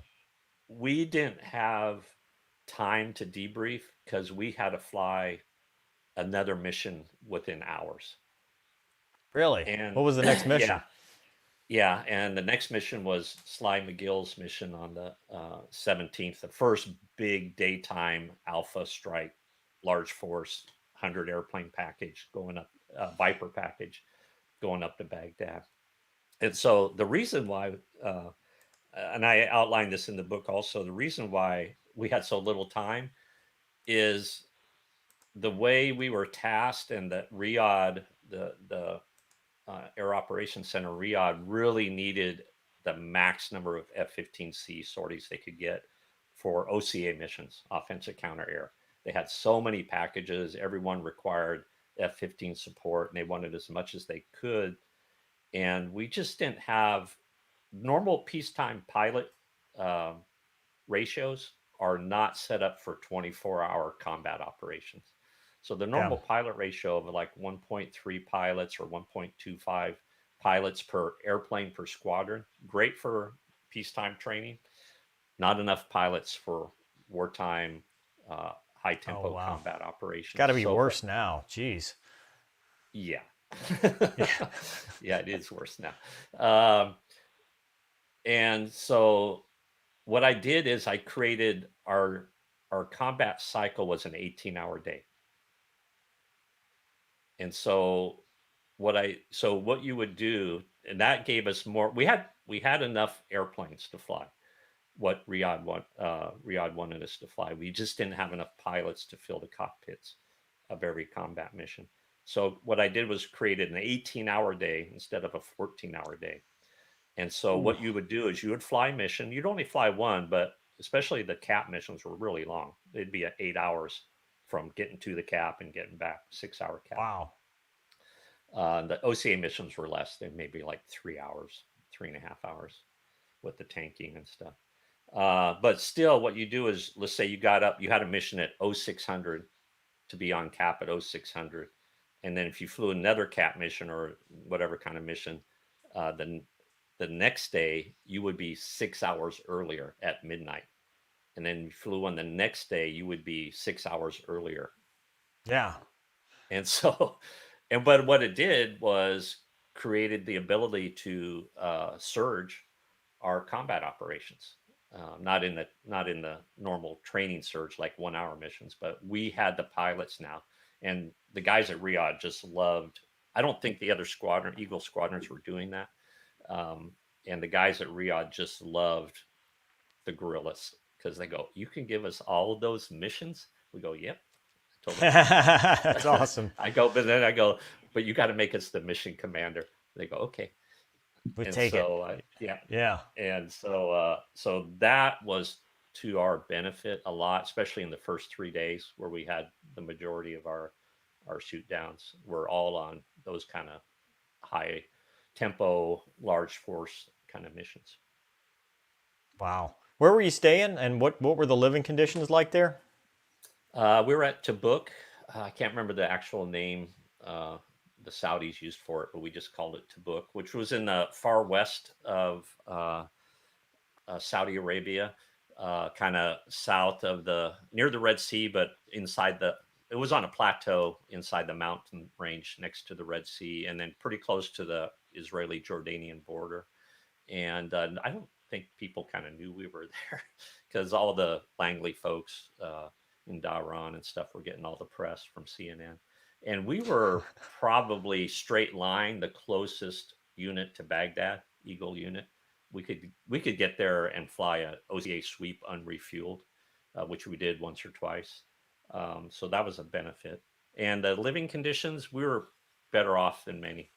We didn't have time to debrief because we had to fly another mission within hours. Really? And what was the next mission? Yeah. And the next mission was Sly McGill's mission on the 17th, the first big daytime Alpha strike, large force, 100 airplane package going up, Viper package going up to Baghdad. And so the reason why, and I outlined this in the book also, the reason why we had so little time is the way we were tasked, and that Riyadh, the Air Operations Center, Riyadh, really needed the max number of F-15C sorties they could get for OCA missions, offensive counter air. They had so many packages. Everyone required F-15 support, and they wanted as much as they could. And we just didn't have normal peacetime pilot um, ratios are not set up for 24-hour combat operations. So the Yeah. normal pilot ratio of like 1.3 pilots or 1.25 pilots per airplane per squadron, great for peacetime training, not enough pilots for wartime high Oh, tempo wow. combat It's got operations. to be So, worse now. Jeez. yeah. Yeah. Yeah, it is worse now. Um, and so what I did is I created our combat cycle was an 18-hour day. And so what you would do, and that gave us more, we had enough airplanes to fly what Riyadh wanted us to fly. We just didn't have enough pilots to fill the cockpits of every combat mission. So what I did was created an 18-hour day instead of a 14-hour day. And so Ooh. what you would do is you would fly mission. You'd only fly one, but especially the cap missions were really long. They'd be at 8 hours from getting to the cap and getting back, 6 hour cap. Wow. The OCA missions were less. They maybe like 3 hours, 3.5 hours with the tanking and stuff. But still, what you do is, let's say you got up, you had a mission at 0600 to be on cap at 0600. And then if you flew another cap mission or whatever kind of mission, then the next day you would be 6 hours earlier at midnight. And then you flew on the next day, you would be 6 hours earlier. Yeah. And so, but what it did was created the ability to surge our combat operations. Not in the normal training surge like 1 hour missions, but we had the pilots now, and the guys at Riyadh just loved. I don't think the other Eagle squadrons were doing that, and the guys at Riyadh just loved the guerrillas because they go, "You can give us all of those missions." We go, "Yep." I told That's them, awesome. I go, "But you got to make us the mission commander." They go, "Okay." We And take it. so yeah, Yeah. and so that was to our benefit a lot, especially in the first 3 days where we had the majority of our shoot downs were all on those kind of high tempo, large force kind of missions. Wow. Where were you staying, and what were the living conditions like there? We were at Tabuk. I can't remember the actual name uh, the Saudis used for it, but we just called it Tabuk, which was in the far west of Saudi Arabia, kind of south of near the Red Sea, but it was on a plateau inside the mountain range next to the Red Sea, and then pretty close to the Israeli Jordanian border. And I don't think people kind of knew we were there because all the Langley folks in Dhahran and stuff were getting all the press from CNN. And we were probably straight line the closest unit to Baghdad, Eagle unit. We could get there and fly a OCA sweep unrefueled, which we did once or twice. So that was a benefit. And the living conditions, we were better off than many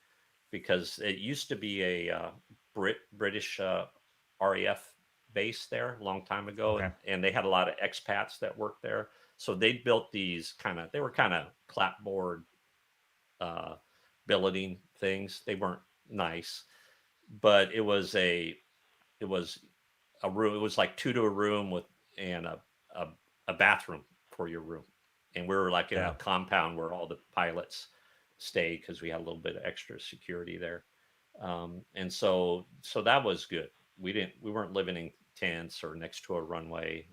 because it used to be a British RAF base there a long time ago, Okay. and they had a lot of expats that worked there. So they built these they were kind of clapboard uh, billeting things. They weren't nice, but it was a room. It was like two to a room with and a, a bathroom for your room, and we were like in a Yeah. compound where all the pilots stayed because we had a little bit of extra security there, and so that was good. We weren't living in tents or next to a runway,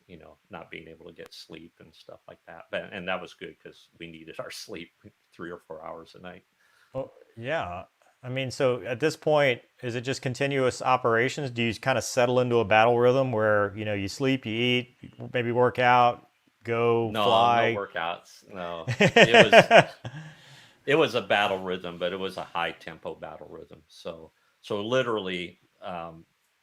not being able to get sleep and stuff like that. And that was good because we needed our sleep 3 or 4 hours a night. Well, yeah. I mean, so at this point, is it just continuous operations? Do you kind of settle into a battle rhythm where, you sleep, you eat, maybe work out, go No, no fly? workouts. No, it was a battle rhythm, but it was a high tempo battle rhythm. So literally,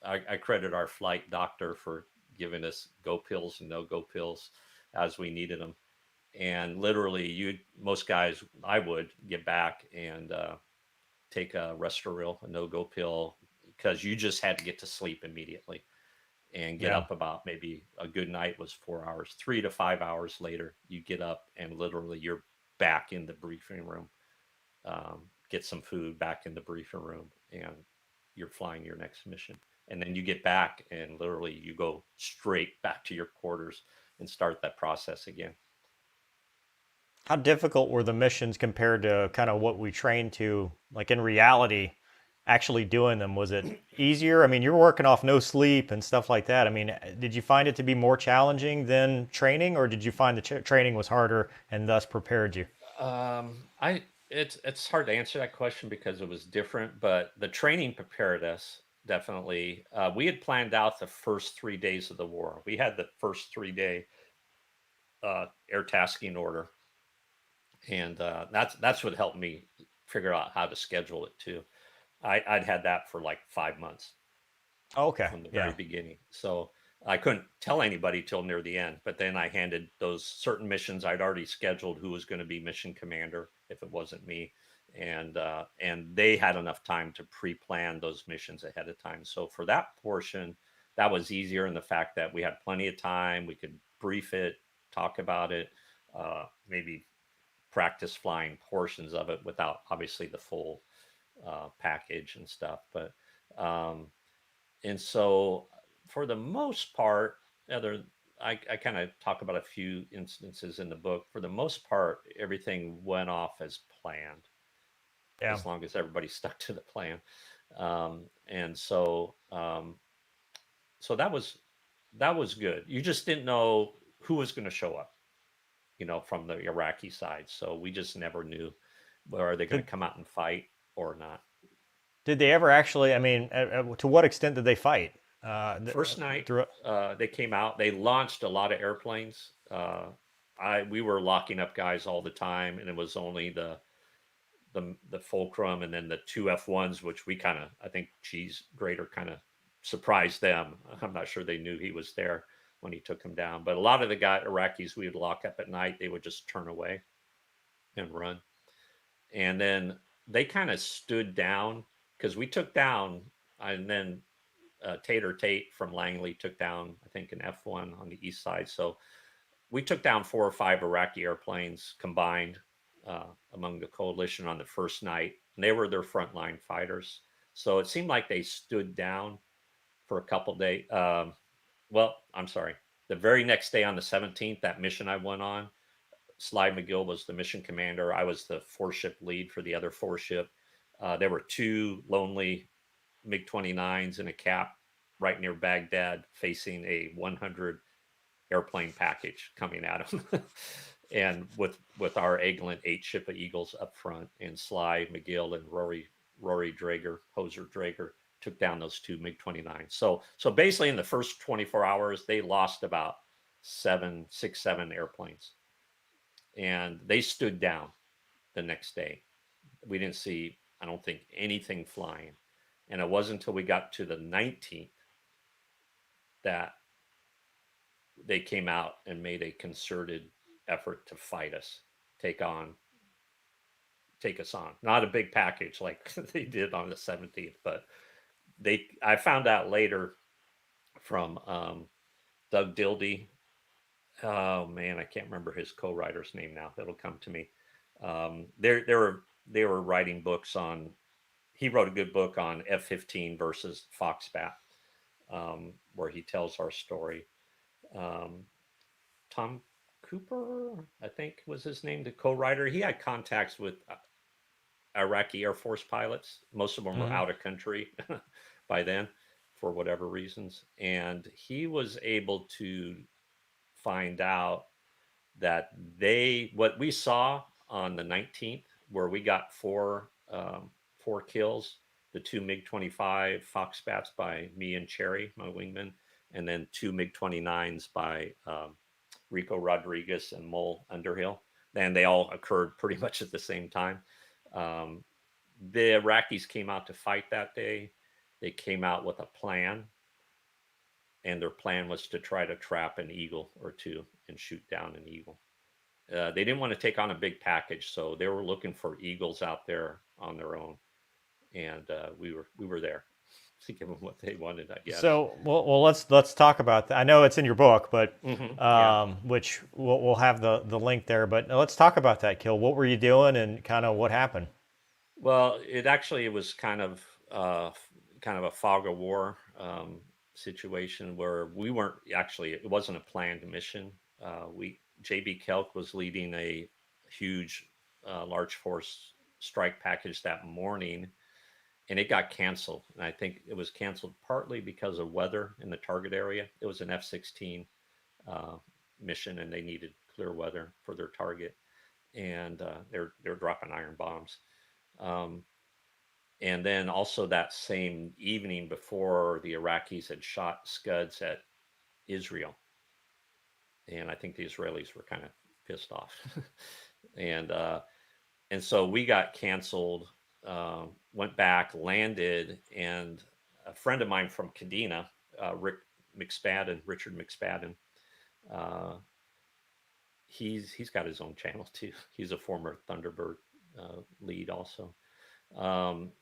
I credit our flight doctor for giving us go pills and no go pills as we needed them. And literally, most guys, I would get back and take a Restoril, a no go pill, because you just had to get to sleep immediately. and get up about, maybe a good night was 4 hours. 3 to 5 hours later, you get up and literally you're back in the briefing room. Get some food, back in the briefing room, and you're flying your next mission. And then you get back and literally you go straight back to your quarters and start that process again. How difficult were the missions compared to kind of what we trained to, like in reality, actually doing them? Was it easier? I mean, you're working off no sleep and stuff like that. I mean, did you find it to be more challenging than training, or did you find the training was harder and thus prepared you? I it's hard to answer that question because it was different, but the training prepared us definitely. We had planned out the first 3 days of the war. We had the first 3 day air tasking order, and that's what helped me figure out how to schedule it too. I'd had that for like 5 months Okay, from the very yeah. beginning. So I couldn't tell anybody till near the end. But then I handed those certain missions I'd already scheduled who was going to be mission commander if it wasn't me, and they had enough time to pre-plan those missions ahead of time. So for that portion, that was easier in the fact that we had plenty of time. We could brief it, talk about it, maybe practice flying portions of it without obviously the full package and stuff. But um, and so for the most part, other I kind of talk about a few instances in the book. For the most part, everything went off as planned, Yeah. as long as everybody stuck to the plan. And so so that was good. You just didn't know who was going to show up, from the Iraqi side. So we just never knew, where are they going Did to come out and fight or not. did they ever actually? I mean, to what extent did they fight? First night, Through. they came out. They launched a lot of airplanes. We were locking up guys all the time, and it was only the Fulcrum and then the two F1s, which we kind of, I think G's Grader kind of surprised them. I'm not sure they knew he was there when he took him down. But a lot of the Iraqis we would lock up at night, they would just turn away and run. And then they kind of stood down because we took down, and then Tater Tate from Langley took down, I think, an F1 on the east side. So we took down 4 or 5 Iraqi airplanes combined among the coalition on the first night. And they were their frontline fighters. So it seemed like they stood down for a couple days. Well, I'm sorry. The very next day on the 17th, that mission I went on, Sly McGill was the mission commander. I was the 4-ship lead for the other 4-ship. There were 2 lonely MiG-29s in a cap right near Baghdad facing a 100 airplane package coming at them. And with our Eglin 8-ship of Eagles up front, and Sly McGill and Rory Drager, Hoser Drager, took down those 2 MiG-29s. So basically in the first 24 hours, they lost about 7 airplanes. And they stood down the next day. We didn't see, I don't think, anything flying. And it wasn't until we got to the 19th that they came out and made a concerted effort to fight us, take us on. Not a big package like they did on the 17th, but I found out later from Doug Dildy. Oh man, I can't remember his co-writer's name now. That'll come to me. They were writing books on. He wrote a good book on F-15 versus FOXBAT, where he tells our story. Tom Cooper, I think was his name, the co-writer. He had contacts with Iraqi Air Force pilots. Most of them were out of country by then for whatever reasons. And he was able to find out that what we saw on the 19th, where we got 4 kills, the 2 MiG-25 FOXBATs by me and Cherry, my wingman, and then 2 MiG-29s by Rico Rodriguez and Mole Underhill. And they all occurred pretty much at the same time. The Iraqis came out to fight that day. They came out with a plan, and their plan was to try to trap an eagle or 2 and shoot down an eagle. They didn't want to take on a big package, so they were looking for eagles out there on their own, and we were there. to give them what they wanted, I guess. So, well, let's talk about that. I know it's in your book, but Yeah. which we'll have the link there. But let's talk about that kill. What were you doing, and kind of what happened? Well, it was kind of a fog of war situation where we weren't actually. It wasn't a planned mission. We JB Kelk was leading a huge, large force strike package that morning, and it got canceled. And I think it was canceled partly because of weather in the target area. It was an F-16 uh, mission, and they needed clear weather for their target, and they're dropping iron bombs. Um, and then also that same evening before, the Iraqis had shot Scuds at Israel, and I think the Israelis were kind of pissed off, and uh, and so we got canceled. Went back, landed, and a friend of mine from Kadena, Richard McSpadden, uh, he's got his own channel too. He's a former Thunderbird lead also.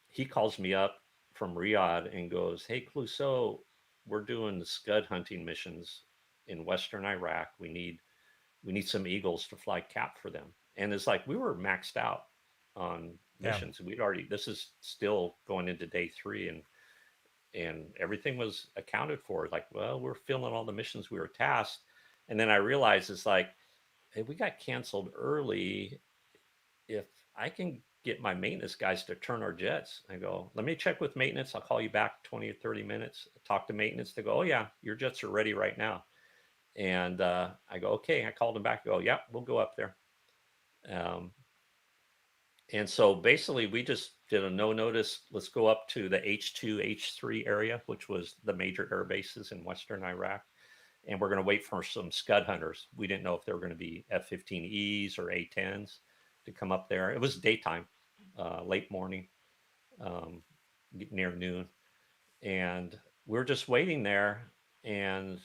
He calls me up from Riyadh and goes, "Hey, Clouseau, we're doing the Scud hunting missions in Western Iraq. We need some Eagles to fly cap for them." And it's like we were maxed out on Yeah. missions. This is still going into day 3, and everything was accounted for. Like, well, we're filling all the missions we were tasked. And then I realized it's like, hey, we got canceled early. If I can get my maintenance guys to turn our jets, I go, let me check with maintenance. I'll call you back 20 or 30 minutes. Talk to maintenance. They go, oh yeah, your jets are ready right now. And I go, okay. I called them back. I go, yeah, we'll go up there. And so basically, we just did a no notice. Let's go up to the H2, H3 area, which was the major air bases in Western Iraq. And we're going to wait for some Scud hunters. We didn't know if they were going to be F-15Es or A-10s to come up there. It was daytime, late morning, near noon. And we're just waiting there. And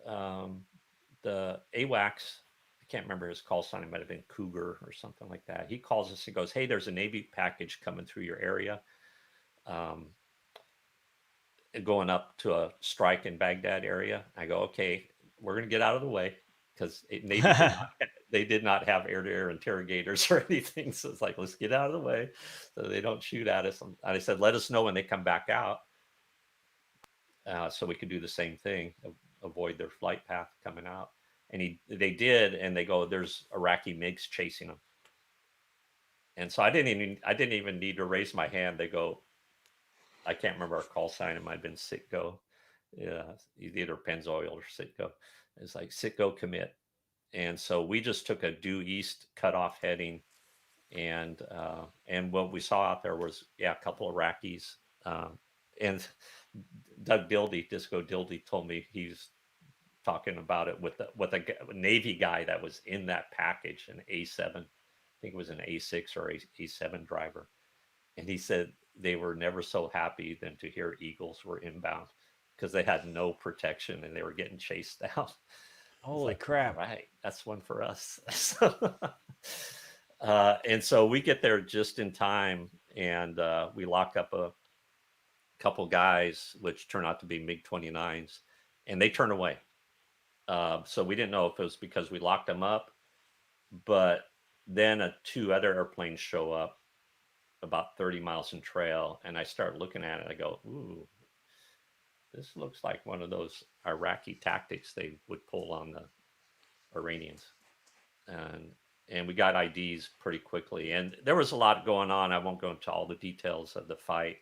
the AWACS, I can't remember his call sign. It might have been Cougar or something like that. He calls us and goes, "Hey, there's a Navy package coming through your area, going up to a strike in Baghdad area." I go, "Okay, we're going to get out of the way," because Navy did not have air-to-air interrogators or anything. So it's like, let's get out of the way so they don't shoot at us. And I said, let us know when they come back out, so we could do the same thing, avoid their flight path coming out. And they did, and they go, "There's Iraqi MiGs chasing them." And so I didn't even need to raise my hand. They go, I can't remember our call sign. It might have been Sitgo. Yeah, either Pennzoil or Sitgo. It's like Sitgo commit. And so we just took a due east cutoff heading, and what we saw out there was, yeah, a couple of Iraqis. And Doug Dildy, Disco Dildy, told me he's talking about it with a Navy guy that was in that package, an A7. I think it was an A6 or A7 driver. And he said they were never so happy than to hear Eagles were inbound, because they had no protection and they were getting chased down. Holy crap. Right. That's one for us. And so we get there just in time, and we lock up a couple guys, which turn out to be MiG-29s, and they turn away. So we didn't know if it was because we locked them up, but then 2 other airplanes show up about 30 miles in trail, and I start looking at it. I go, ooh, this looks like one of those Iraqi tactics they would pull on the Iranians. And we got IDs pretty quickly, and there was a lot going on. I won't go into all the details of the fight,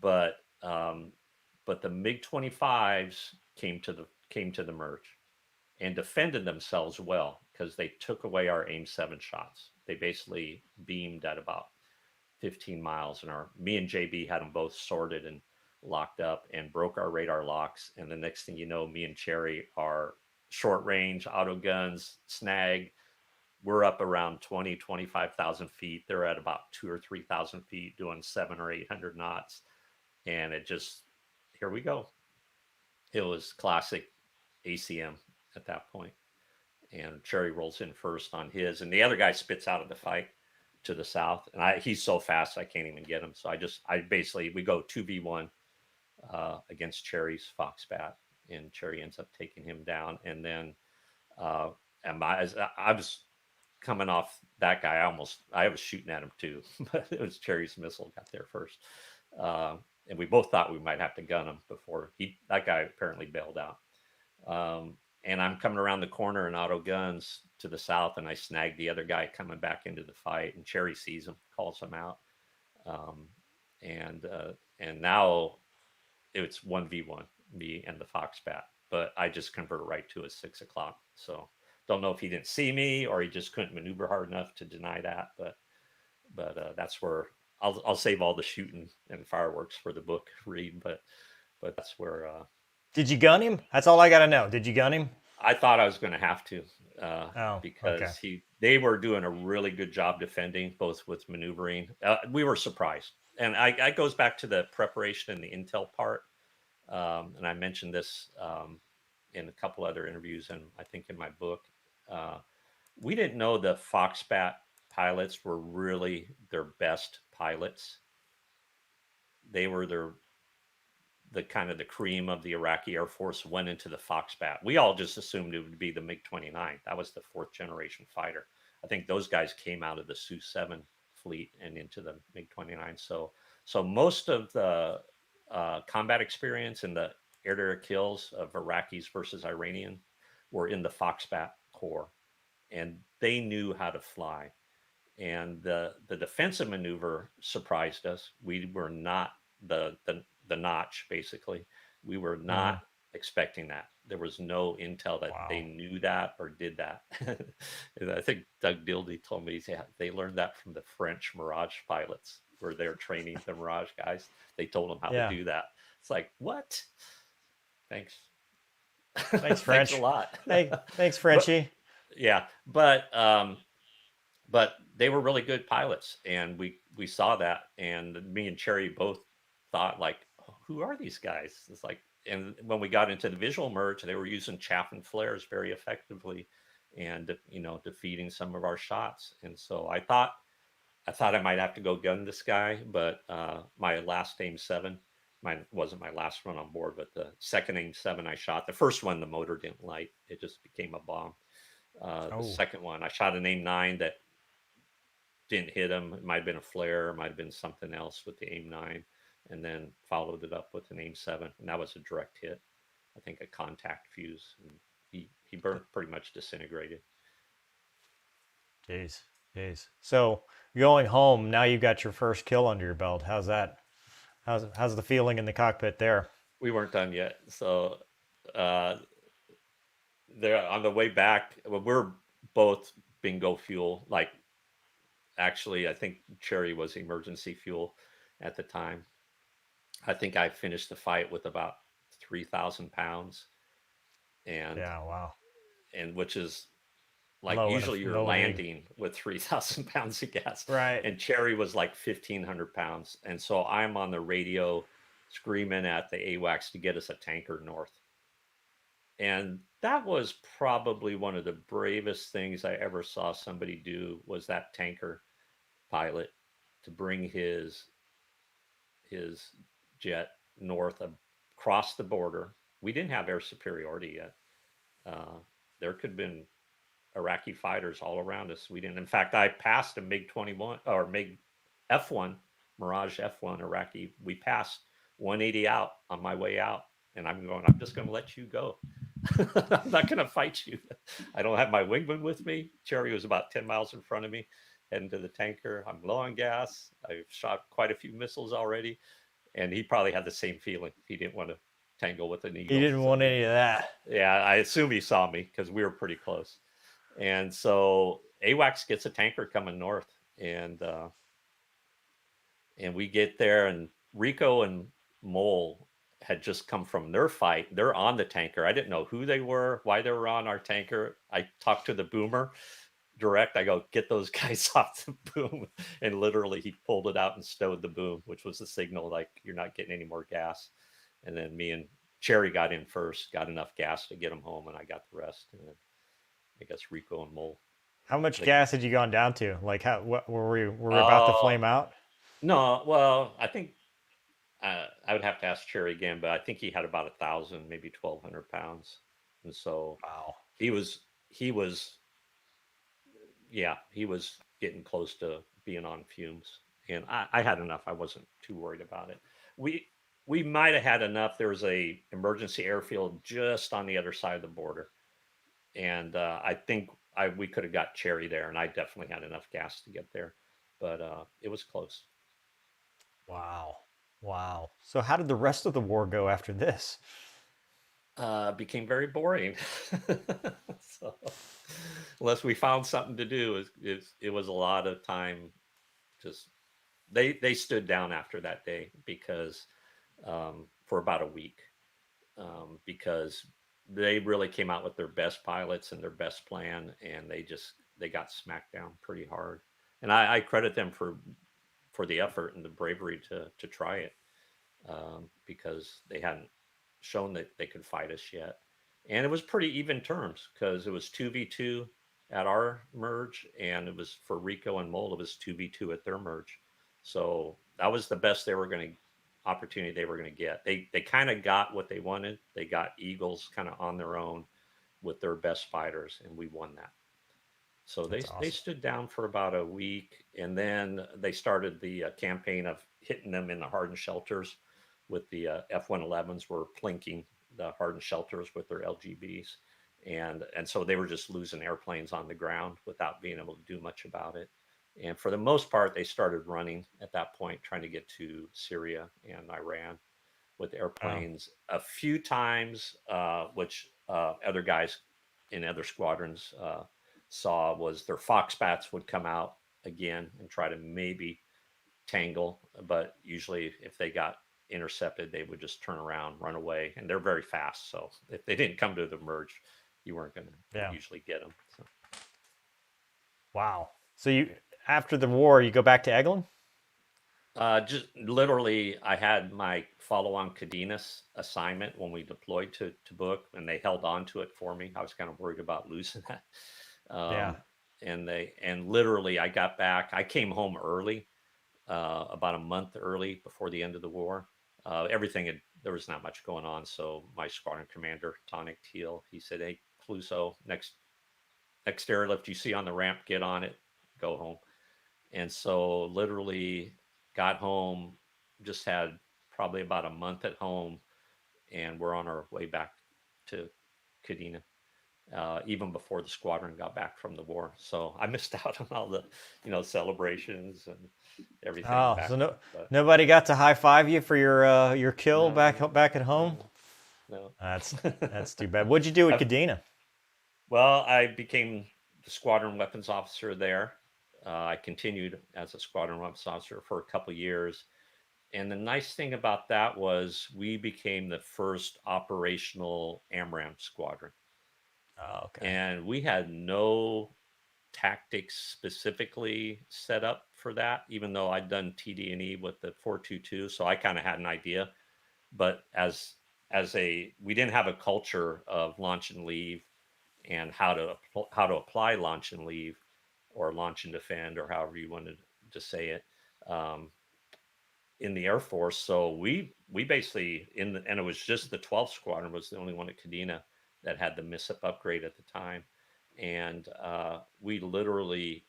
but the MiG-25s came to the merge and defended themselves well, because they took away our AIM-7 shots. They basically beamed at about 15 miles, and me and JB had them both sorted and locked up and broke our radar locks. And the next thing you know, me and Cherry are short range auto guns, snag. We're up around 25,000 feet. They're at about 2,000 or 3,000 feet doing 700 or 800 knots. And it just, here we go. It was classic ACM at that point. And Cherry rolls in first on his, and the other guy spits out of the fight to the south. And he's so fast, I can't even get him. So we go 2v1, against Cherry's FOXBAT, and Cherry ends up taking him down. And then uh, as I was coming off that guy, I was shooting at him too, but it was Cherry's missile got there first. And we both thought we might have to gun him before that guy apparently bailed out. And I'm coming around the corner in auto guns to the south, and I snag the other guy coming back into the fight, and Cherry sees him, calls him out. Um, and now it's 1v1, me and the FOXBAT, but I just converted right to a 6 o'clock. So don't know if he didn't see me or he just couldn't maneuver hard enough to deny that, but that's where I'll save all the shooting and fireworks for the book read, but that's where. Did you gun him? That's all I got to know. Did you gun him? I thought I was going to have to, because okay. they were doing a really good job defending, both with maneuvering. We were surprised, and I goes back to the preparation and the intel part. And I mentioned this in a couple other interviews, and I think in my book. We didn't know the FOXBAT pilots were really their best pilots. They were the kind of the cream of the Iraqi Air Force went into the FOXBAT. We all just assumed it would be the MiG-29. That was the 4th generation fighter. I think those guys came out of the Su-7 fleet and into the MiG-29. So most of the combat experience and the air-to-air kills of Iraqis versus Iranian were in the FOXBAT corps, and they knew how to fly. And the defensive maneuver surprised us. We were not the notch, basically. We were not expecting that. There was no intel that they knew that or did that. And I think Doug Dildy told me they learned that from the French Mirage pilots, where they're training the Mirage guys. They told them how to do that. It's like, what? Thanks. Thanks, French. Thanks a lot. Hey, thanks, Frenchie. But they were really good pilots, and we saw that, and me and Cherry both thought, like, oh, who are these guys? It's like, and when we got into the visual merge, they were using chaff and flares very effectively, and defeating some of our shots. And so I thought I might have to go gun this guy, but my last aim 7, mine wasn't my last one on board, but the second aim 7 I shot. The first one, the motor didn't light; it just became a bomb. The second one, I shot an aim 9 that didn't hit him. It might have been a flare, it might have been something else with the aim 9, and then followed it up with an aim 7, and that was a direct hit. I think a contact fuse, and he burned, pretty much disintegrated. Jeez. So going home now, you've got your first kill under your belt. How's that? How's the feeling in the cockpit there? We weren't done yet, so there on the way back, we're both bingo fuel. Like, actually, I think Cherry was emergency fuel at the time. I think I finished the fight with about 3,000 pounds, and and which is like usually you're landing with 3,000 pounds of gas, right? And Cherry was like 1,500 pounds, and so I'm on the radio screaming at the AWACS to get us a tanker north. And that was probably one of the bravest things I ever saw somebody do, was that tanker pilot to bring his jet north across the border. We didn't have air superiority yet. There could have been Iraqi fighters all around us. We didn't. In fact, I passed a MiG-21 or MiG F1, Mirage F1 Iraqi. We passed 180 out on my way out. And I'm just going to let you go. I'm not going to fight you. I don't have my wingman with me. Cherry was about 10 miles in front of me, heading to the tanker. I'm low on gas. I've shot quite a few missiles already. And he probably had the same feeling. He didn't want to tangle with an eagle. He didn't want any of that. Yeah, I assume he saw me because we were pretty close. And so AWACS gets a tanker coming north. And we get there, and Rico and Mole had just come from their fight. They're on the tanker. I didn't know who they were, why they were on our tanker. I talked to the boomer direct. I go, get those guys off the boom. And literally he pulled it out and stowed the boom, which was the signal, like, you're not getting any more gas. And then me and Cherry got in first, got enough gas to get them home, and I got the rest. And then I guess Rico and Mole. How much gas had you gone down to? Like, what were we about to flame out? No, well, I think I would have to ask Cherry again, but I think he had about 1,000, maybe 1,200 pounds, and so Wow. he was he was yeah, he was getting close to being on fumes, and I had enough. I wasn't too worried about it. We we might have had enough. There was a emergency airfield just on the other side of the border, and I think we could have got Cherry there, and I definitely had enough gas to get there, but it was close. Wow. Wow. So how did the rest of the war go after this? Became very boring. So, unless we found something to do, it was a lot of time. Just they stood down after that day because for about a week because they really came out with their best pilots and their best plan, and they got smacked down pretty hard. And I credit them for the effort and the bravery to try it because they hadn't shown that they could fight us yet. And it was pretty even terms because it was 2v2 at our merge, and it was for Rico and Mold, it was 2v2 at their merge. So that was the best they were going to opportunity they were going to get. They kind of got what they wanted. They got Eagles kind of on their own with their best fighters, and we won that. So That's they awesome. stood down for about a week, and then they started the campaign of hitting them in the hardened shelters with the F-111s were plinking the hardened shelters with their LGBs, and so they were just losing airplanes on the ground without being able to do much about it. And for the most part, they started running at that point, trying to get to Syria and Iran with Wow. airplanes. A few times, which other guys in other squadrons saw, was their Foxbats would come out again and try to maybe tangle, but usually if they got intercepted, they would just turn around, run away, and they're very fast. So if they didn't come to the merge, you weren't going to Yeah. usually get them. So, Wow. So you after the war, you go back to Eglin? just literally, I had my follow-on Cadenas assignment when we deployed to Book, and they held on to it for me. I was kind of worried about losing that. Yeah. Um, and literally, I got back. I came home early, about a month early before the end of the war. Everything had, there was not much going on. So my squadron commander, Tonic Teal, he said, "Hey, Cluso, next airlift you see on the ramp, get on it, go home." And so literally got home, just had probably about a month at home, and we're on our way back to Kadena. Even before the squadron got back from the war, so I missed out on all the, celebrations and everything Oh, back so then. But nobody got to high five you for your kill no, back at home? no, no. That's too bad. What'd you do at Kadena? Well, I became the squadron weapons officer there. I continued as a squadron weapons officer for a couple years. And the nice thing about that was we became the first operational AMRAAM squadron. Oh, okay. And we had no tactics specifically set up for that, even though I'd done TD&E with the 422. So I kind of had an idea. But we didn't have a culture of launch and leave and how to apply launch and leave or launch and defend or however you wanted to say it um, in the Air Force. So we basically and it was just the 12th Squadron was the only one at Kadena that had the MISSIP upgrade at the time, and we literally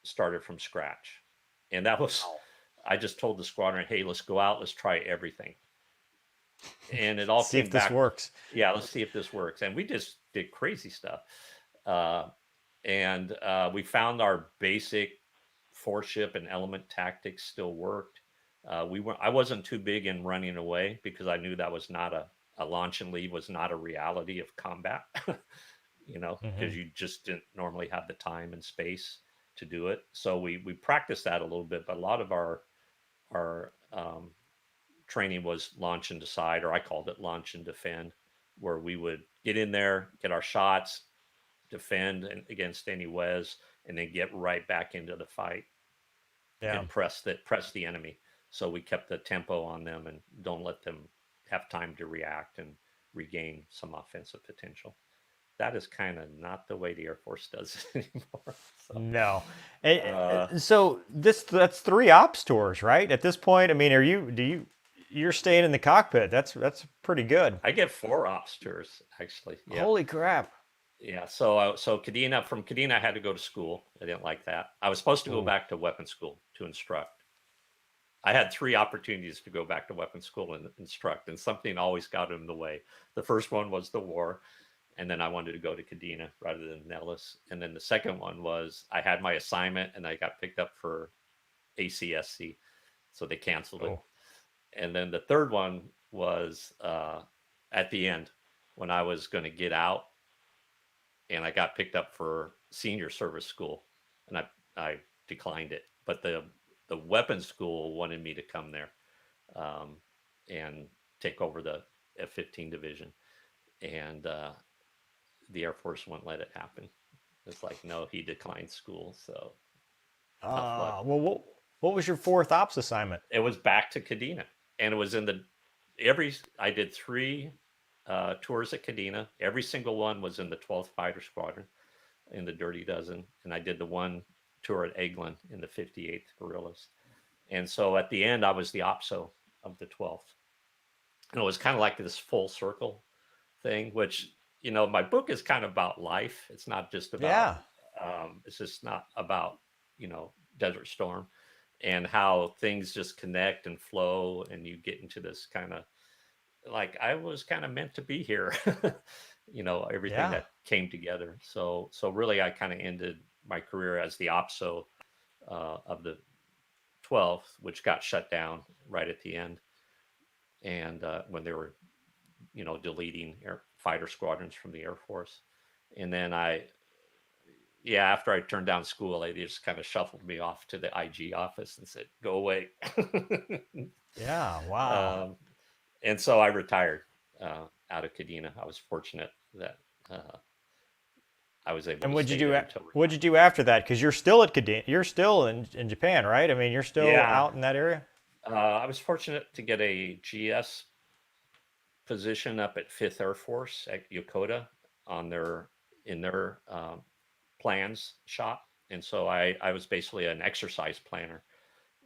started from scratch, and that was. Wow. I just told the squadron, "Hey, let's go out. Let's try everything." And it all See if came this back. works. Yeah, let's see if this works. And we just did crazy stuff. Uh, and we found our basic four ship and element tactics still worked. I wasn't too big in running away because I knew that was not a launch and leave was not a reality of combat, Hmm. because you just didn't normally have the time and space to do it. So we practiced that a little bit, but a lot of our training was launch and decide, or I called it launch and defend, where we would get in there, get our shots, defend against any WES, and then get right back into the fight Yeah. and press the enemy. So we kept the tempo on them and don't let them have time to react and regain some offensive potential. That is kind of not the way the Air Force does it anymore. So, No. uh, So that's three ops tours, right? At this point, I mean, are you do you you're staying in the cockpit. That's pretty good. I get 4 ops tours actually. Yeah. Holy crap. Yeah. So Kadena, from Kadena, I had to go to school. I didn't like that. I was supposed to go Ooh. back to weapons school to instruct. I had 3 opportunities to go back to weapons school and instruct, and something always got in the way. The first one was the war, and then I wanted to go to Kadena rather than Nellis. And then the second one was I had my assignment and I got picked up for ACSC, so they canceled it. Oh. And then the third one was at the end when I was going to get out, and I got picked up for senior service school, and I declined it. But the weapons school wanted me to come there and take over the F-15 division, and the Air Force wouldn't let it happen. It's like, no, he declined school, so tough luck. Well, what was your 4th ops assignment? It was back to Kadena, and it was in I did 3 tours at Kadena. Every single one was in the 12th Fighter Squadron in the Dirty Dozen, and I did the one tour at Eglin in the 58th Guerrillas. And so at the end, I was the OPSO of the 12th. And it was kind of like this full circle thing, which, my book is kind of about life. It's not just about, it's just not about, Desert Storm, and how things just connect and flow. And you get into this kind of, like, I was kind of meant to be here, everything that came together. So really, I kind of ended my career as the OPSO of the 12th, which got shut down right at the end. And when they were, deleting fighter squadrons from the Air Force. And then after I turned down school, they just kind of shuffled me off to the IG office and said, go away. Yeah, wow. And so I retired out of Kadena. I was fortunate that I was able And to what'd you stay do? there until What'd you do after that? Because you're still at Kadena. You're still in Japan, right? I mean, you're still out in that area. I was fortunate to get a GS position up at 5th Air Force at Yokota in their plans shop, and so I was basically an exercise planner,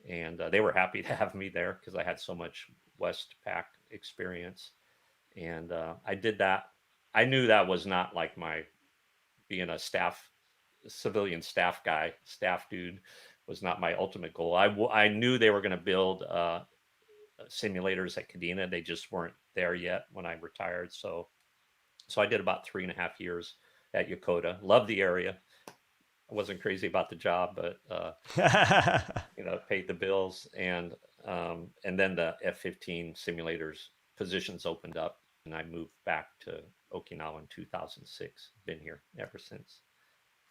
and they were happy to have me there because I had so much Westpac experience, and I did that. I knew that was not like my being a civilian staff dude was not my ultimate goal. I knew they were going to build simulators at Kadena. They just weren't there yet when I retired. So I did about 3.5 years at Yokota. Loved the area. I wasn't crazy about the job, but paid the bills. And then the F-15 simulators positions opened up, and I moved back to Okinawa in 2006. Been here ever since.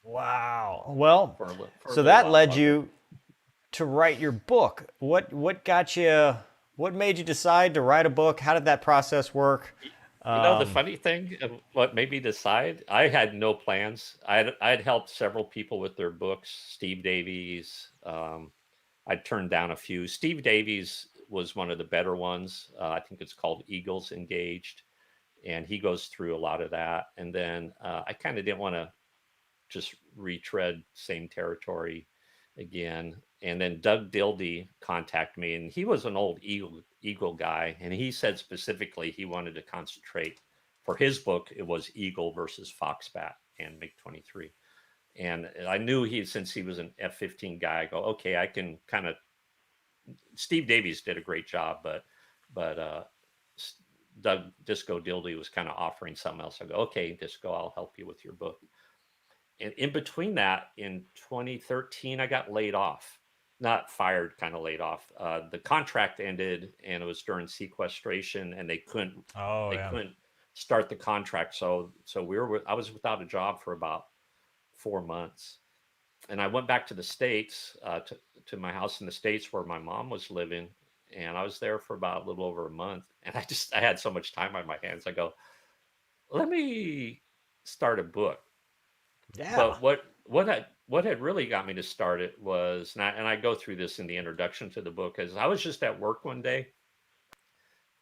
Wow. Well, so that led you to write your book. What got you? What made you decide to write a book? How did that process work? The funny thing, what made me decide, I had no plans. I'd helped several people with their books. Steve Davies. I'd turned down a few. Steve Davies was one of the better ones. I think it's called Eagles Engaged, and he goes through a lot of that. And then I kind of didn't want to just retread same territory again. And then Doug Dildy contacted me, and he was an old Eagle guy, and he said specifically he wanted to concentrate for his book. It was Eagle versus FOXBAT and MiG-23, and I knew since he was an F-15 guy. I go, okay, I can kind of. Steve Davies did a great job, but Doug Disco Dildy was kind of offering something else. I go, okay, Disco, I'll help you with your book. And in between that, in 2013, I got laid off. Not fired, kind of laid off. The contract ended, and it was during sequestration, and they couldn't start the contract. So I was without a job for about 4 months, and I went back to the States, to my house in the States where my mom was living, and I was there for about a little over a month. And I had so much time on my hands. I go, let me start a book. Yeah. But what had really got me to start it was, and I go through this in the introduction to the book, is I was just at work one day,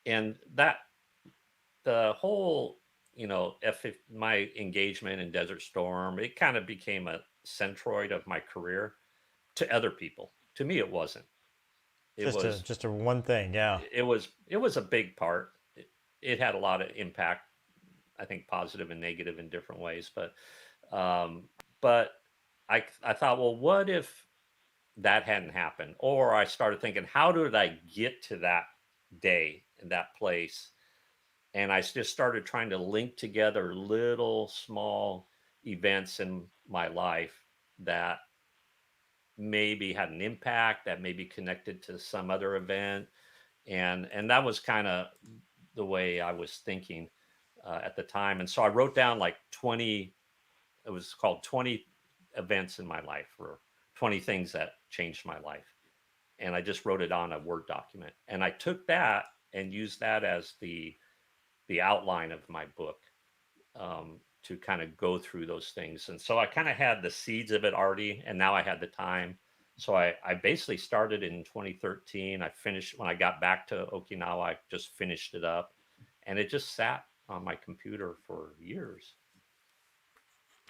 and the whole, my engagement in Desert Storm, it kind of became a centroid of my career. To other people, to me, it wasn't. It was Just a one thing. Yeah. it was a big part. It had a lot of impact, I think positive and negative in different ways. Um, but I thought, well, what if that hadn't happened? Or I started thinking, how did I get to that day in that place? And I just started trying to link together little small events in my life that maybe had an impact, that maybe connected to some other event, and that was kind of the way I was thinking at the time. And so I wrote down like 20. It was called 20 events in my life, or 20 things that changed my life, and I just wrote it on a Word document. And I took that and used that as the outline of my book, to kind of go through those things. And so I kind of had the seeds of it already, and now I had the time. So I basically started in 2013. I finished when I got back to Okinawa. I just finished it up, and it just sat on my computer for years.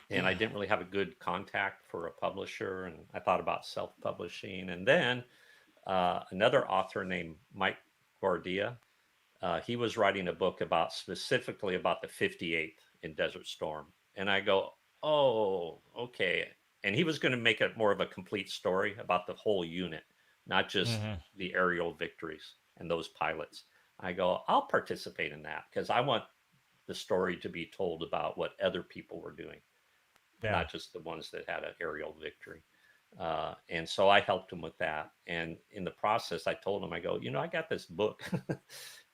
And I didn't really have a good contact for a publisher, and I thought about self-publishing. And then another author named Mike Guardia, he was writing a book about specifically about the 58th in Desert Storm. And I go, oh, okay. And he was going to make it more of a complete story about the whole unit, not just the aerial victories and those pilots. I go, I'll participate in that because I want the story to be told about what other people were doing, Yeah. not just the ones that had an aerial victory. And so I helped him with that. And in the process, I told him, I go, I got this book.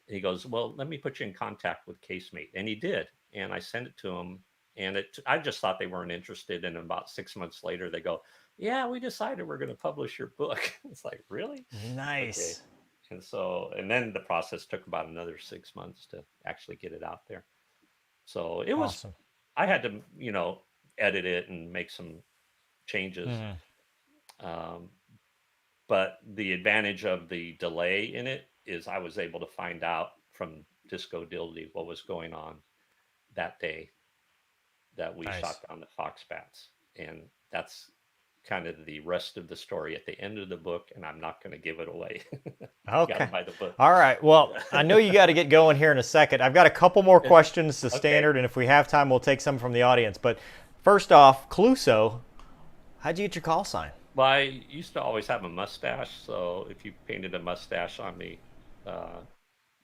He goes, well, let me put you in contact with Casemate. And he did. And I sent it to him. And I just thought they weren't interested. And about 6 months later, they go, yeah, we decided we're going to publish your book. It's like, really? Okay. Nice. And then the process took about another 6 months to actually get it out there. So it was, Awesome. I had to, edit it and make some changes. But the advantage of the delay in it is I was able to find out from Disco Dildy what was going on that day that we Nice. shot down the FOXBATs. And that's kind of the rest of the story at the end of the book, and I'm not going to give it away. Okay. Gotta buy the book. All right. Well, I know you got to get going here in a second. I've got a couple more questions, the standard, and if we have time, we'll take some from the audience. But first off, KLUSO, how'd you get your call sign? Well, I used to always have a mustache, so if you painted a mustache on me,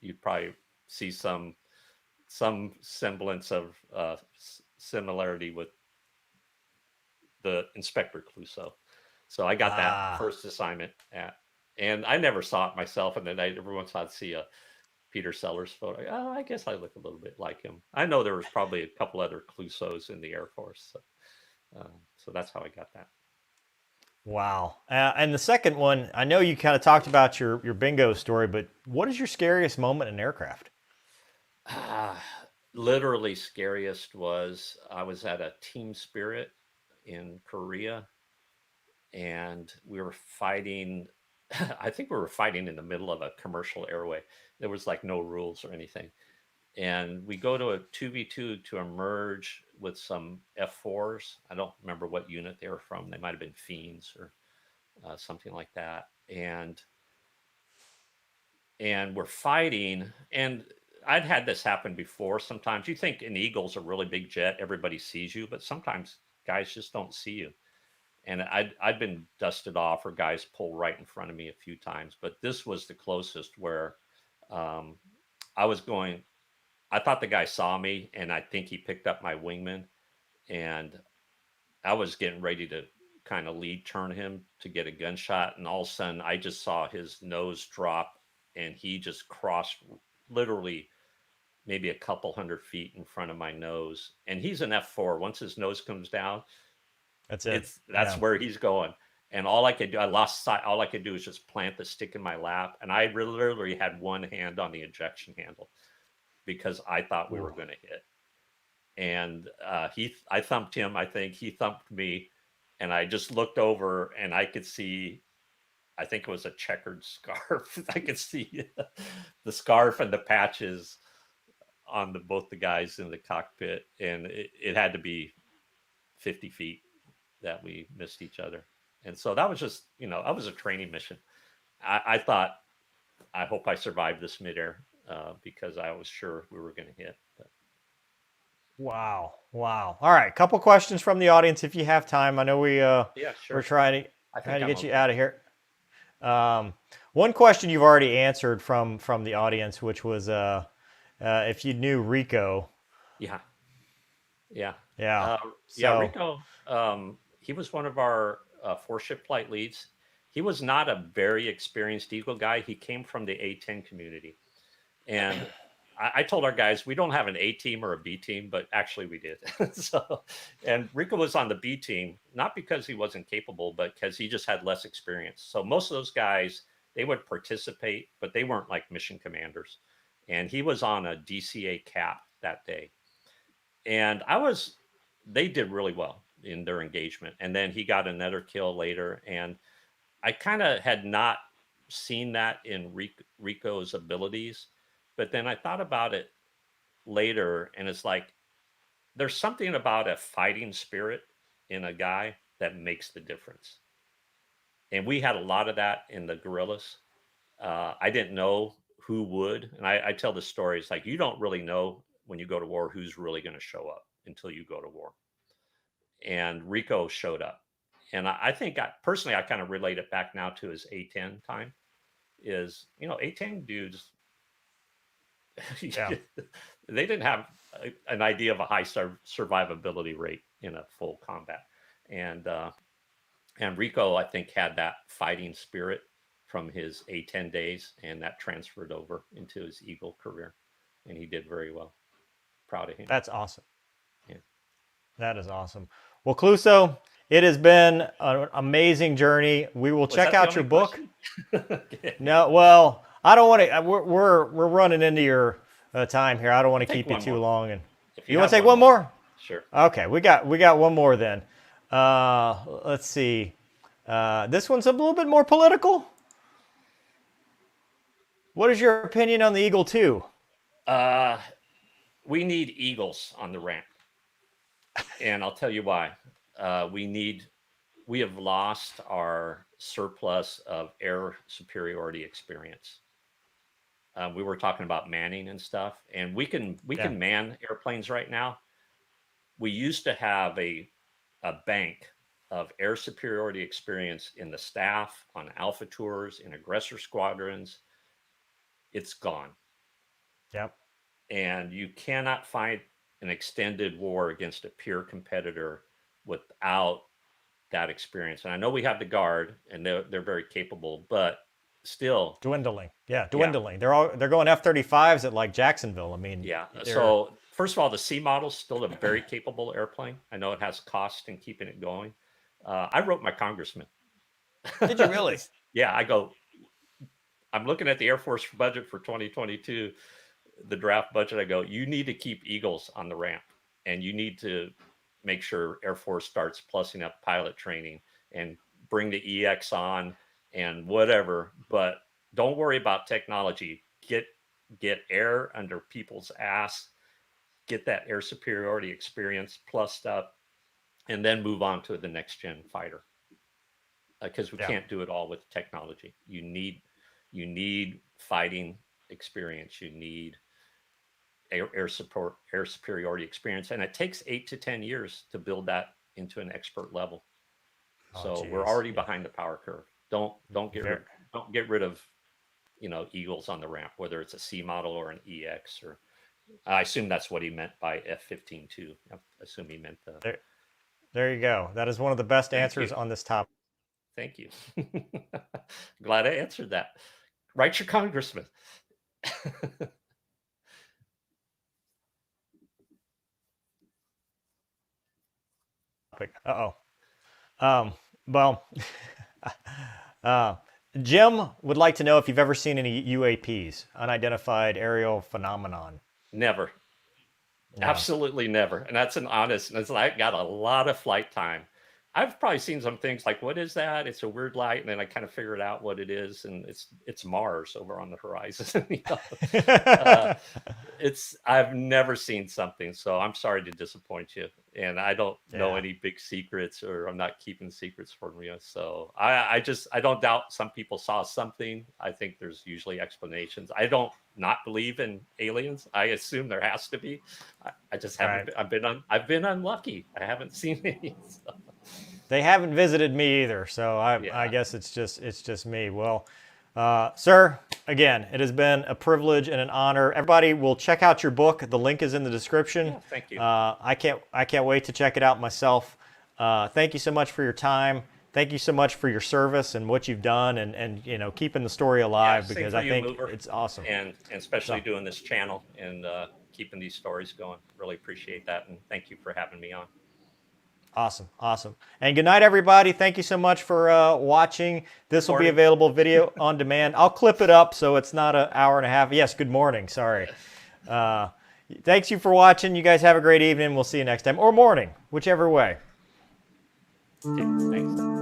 you'd probably see some semblance of similarity with the Inspector KLUSO. So I got that first assignment and I never saw it myself. And then every once I'd see a Peter Sellers photo. Oh, I guess I look a little bit like him. I know there was probably a couple other KLUSOs in the Air Force. So that's how I got that. Wow. And the second one, I know you kind of talked about your bingo story, but what is your scariest moment in aircraft? Literally scariest was I was at a Team Spirit in Korea, and we were fighting. I think we were fighting in the middle of a commercial airway. There was like no rules or anything. And we go to a 2v2 to emerge with some F4s. I don't remember what unit they were from. They might have been Fiends or something like that. And we're fighting. And I'd had this happen before. Sometimes you think an Eagle's a really big jet, everybody sees you, but sometimes guys just don't see you. And I'd been dusted off, or guys pull right in front of me a few times, but this was the closest where I was going. I thought the guy saw me, and I think he picked up my wingman, and I was getting ready to kind of lead turn him to get a gunshot, and all of a sudden I just saw his nose drop, and he just crossed literally maybe a couple 100 feet in front of my nose. And he's an F4. Once his nose comes down, that's it. That's where he's going. And all I could do, I lost sight. All I could do is just plant the stick in my lap, and I literally had one hand on the ejection handle because I thought we were going to hit. And I thumped him. I think he thumped me, and I just looked over, and I could see, I think it was a checkered scarf. I could see the scarf and the patches on both the guys in the cockpit, and it had to be 50 feet that we missed each other. And so that was just, that was a training mission. I thought, I hope I survived this midair because I was sure we were going to hit. But. Wow. Wow. All right. Couple questions from the audience if you have time. I know Yeah, sure. we're trying I to think I'm get you okay. out of here. One question you've already answered from the audience, which was if you knew Rico. Yeah. Yeah. Yeah. Yeah. So Rico, he was one of our four-ship flight leads. He was not a very experienced Eagle guy. He came from the A-10 community. And I told our guys, we don't have an A team or a B team, but actually we did. So, and Rico was on the B team, not because he wasn't capable, but because he just had less experience. So most of those guys, they would participate, but they weren't like mission commanders. And he was on a DCA cap that day. And they did really well in their engagement. And then he got another kill later. And I kind of had not seen that in Rico's abilities. But then I thought about it later, and it's like there's something about a fighting spirit in a guy that makes the difference. And we had a lot of that in the guerrillas. I didn't know who would. And I tell the stories like you don't really know when you go to war who's really going to show up until you go to war. And Rico showed up. And I think personally, I kind of relate it back now to his A-10 time is, A-10 dudes, yeah. they didn't have an idea of a high survivability rate in a full combat. And Rico, I think, had that fighting spirit from his A-10 days, and that transferred over into his Eagle career. And he did very well. Proud of him. That's awesome. Yeah. That is awesome. Well, Cluso, it has been an amazing journey. We will check out your book. Okay. No, well, I don't want to. We're running into your time here. I don't want to keep you too long. And you want to take one more? Sure. Okay, we got one more then. Let's see. This one's a little bit more political. What is your opinion on the Eagle 2? We need Eagles on the ramp. And I'll tell you why. We have lost our surplus of air superiority experience. We were talking about manning and stuff, and we can man airplanes right now. We used to have a bank of air superiority experience in the staff, on alpha tours, in aggressor squadrons. It's gone. Yep. And you cannot fight an extended war against a peer competitor without that experience. And I know we have the Guard, and they're very capable, but still dwindling. Yeah, dwindling. Yeah. They're going F-35s at like Jacksonville. I mean, yeah. So first of all, the C model is still a very capable airplane. I know it has cost in keeping it going. I wrote my congressman. Did you really? Yeah, I'm looking at the Air Force budget for 2022, the draft budget. I go, you need to keep Eagles on the ramp, and you need to make sure Air Force starts plussing up pilot training and bring the EX on and whatever. But don't worry about technology. Get air under people's ass, get that air superiority experience plussed up, and then move on to the next gen fighter. Because we can't do it all with technology. You need fighting experience. You need air superiority experience, and it takes 8 to 10 years to build that into an expert level. So we're already behind the power curve. Don't get rid of Eagles on the ramp, whether it's a C model or an EX. Or I assume that's what he meant by F-15 too. I assume he meant the. There you go. That is one of the best answers on this topic. Thank you. Glad I answered that. Write your congressman. Well, Jim would like to know if you've ever seen any UAPs, unidentified aerial phenomenon. Never. No. Absolutely never. And that's an honest, and I got a lot of flight time I've probably seen some things like, what is that? It's a weird light, and then I kind of figured out what it is, and it's Mars over on the horizon. Uh, I've never seen something, so I'm sorry to disappoint you. And I don't know Yeah. any big secrets, or I'm not keeping secrets from you. So I don't doubt some people saw something. I think there's usually explanations. I don't not believe in aliens. I assume there has to be. I just haven't. Right. I've been unlucky. I haven't seen any. So, They haven't visited me either, so I yeah. guess it's just me. Well, sir, again, it has been a privilege and an honor. Everybody will check out your book. The link is in the description. Yeah. Thank you. I can't wait to check it out myself. Thank you so much for your time. Thank you so much for your service and what you've done, and you know, keeping the story Yeah. alive, Same because for I you, think Mover, it's awesome. and especially So doing this channel and keeping these stories going. Really appreciate that, and thank you for having me on. awesome, awesome. And good night, everybody. Thank you so much for watching. This will be Morning. available video on demand. I'll clip it up so it's not an hour and a half. Yes, good morning. Sorry. Thanks you for watching. You guys have a great evening. We'll see you next time, or morning, whichever way. Okay, thanks.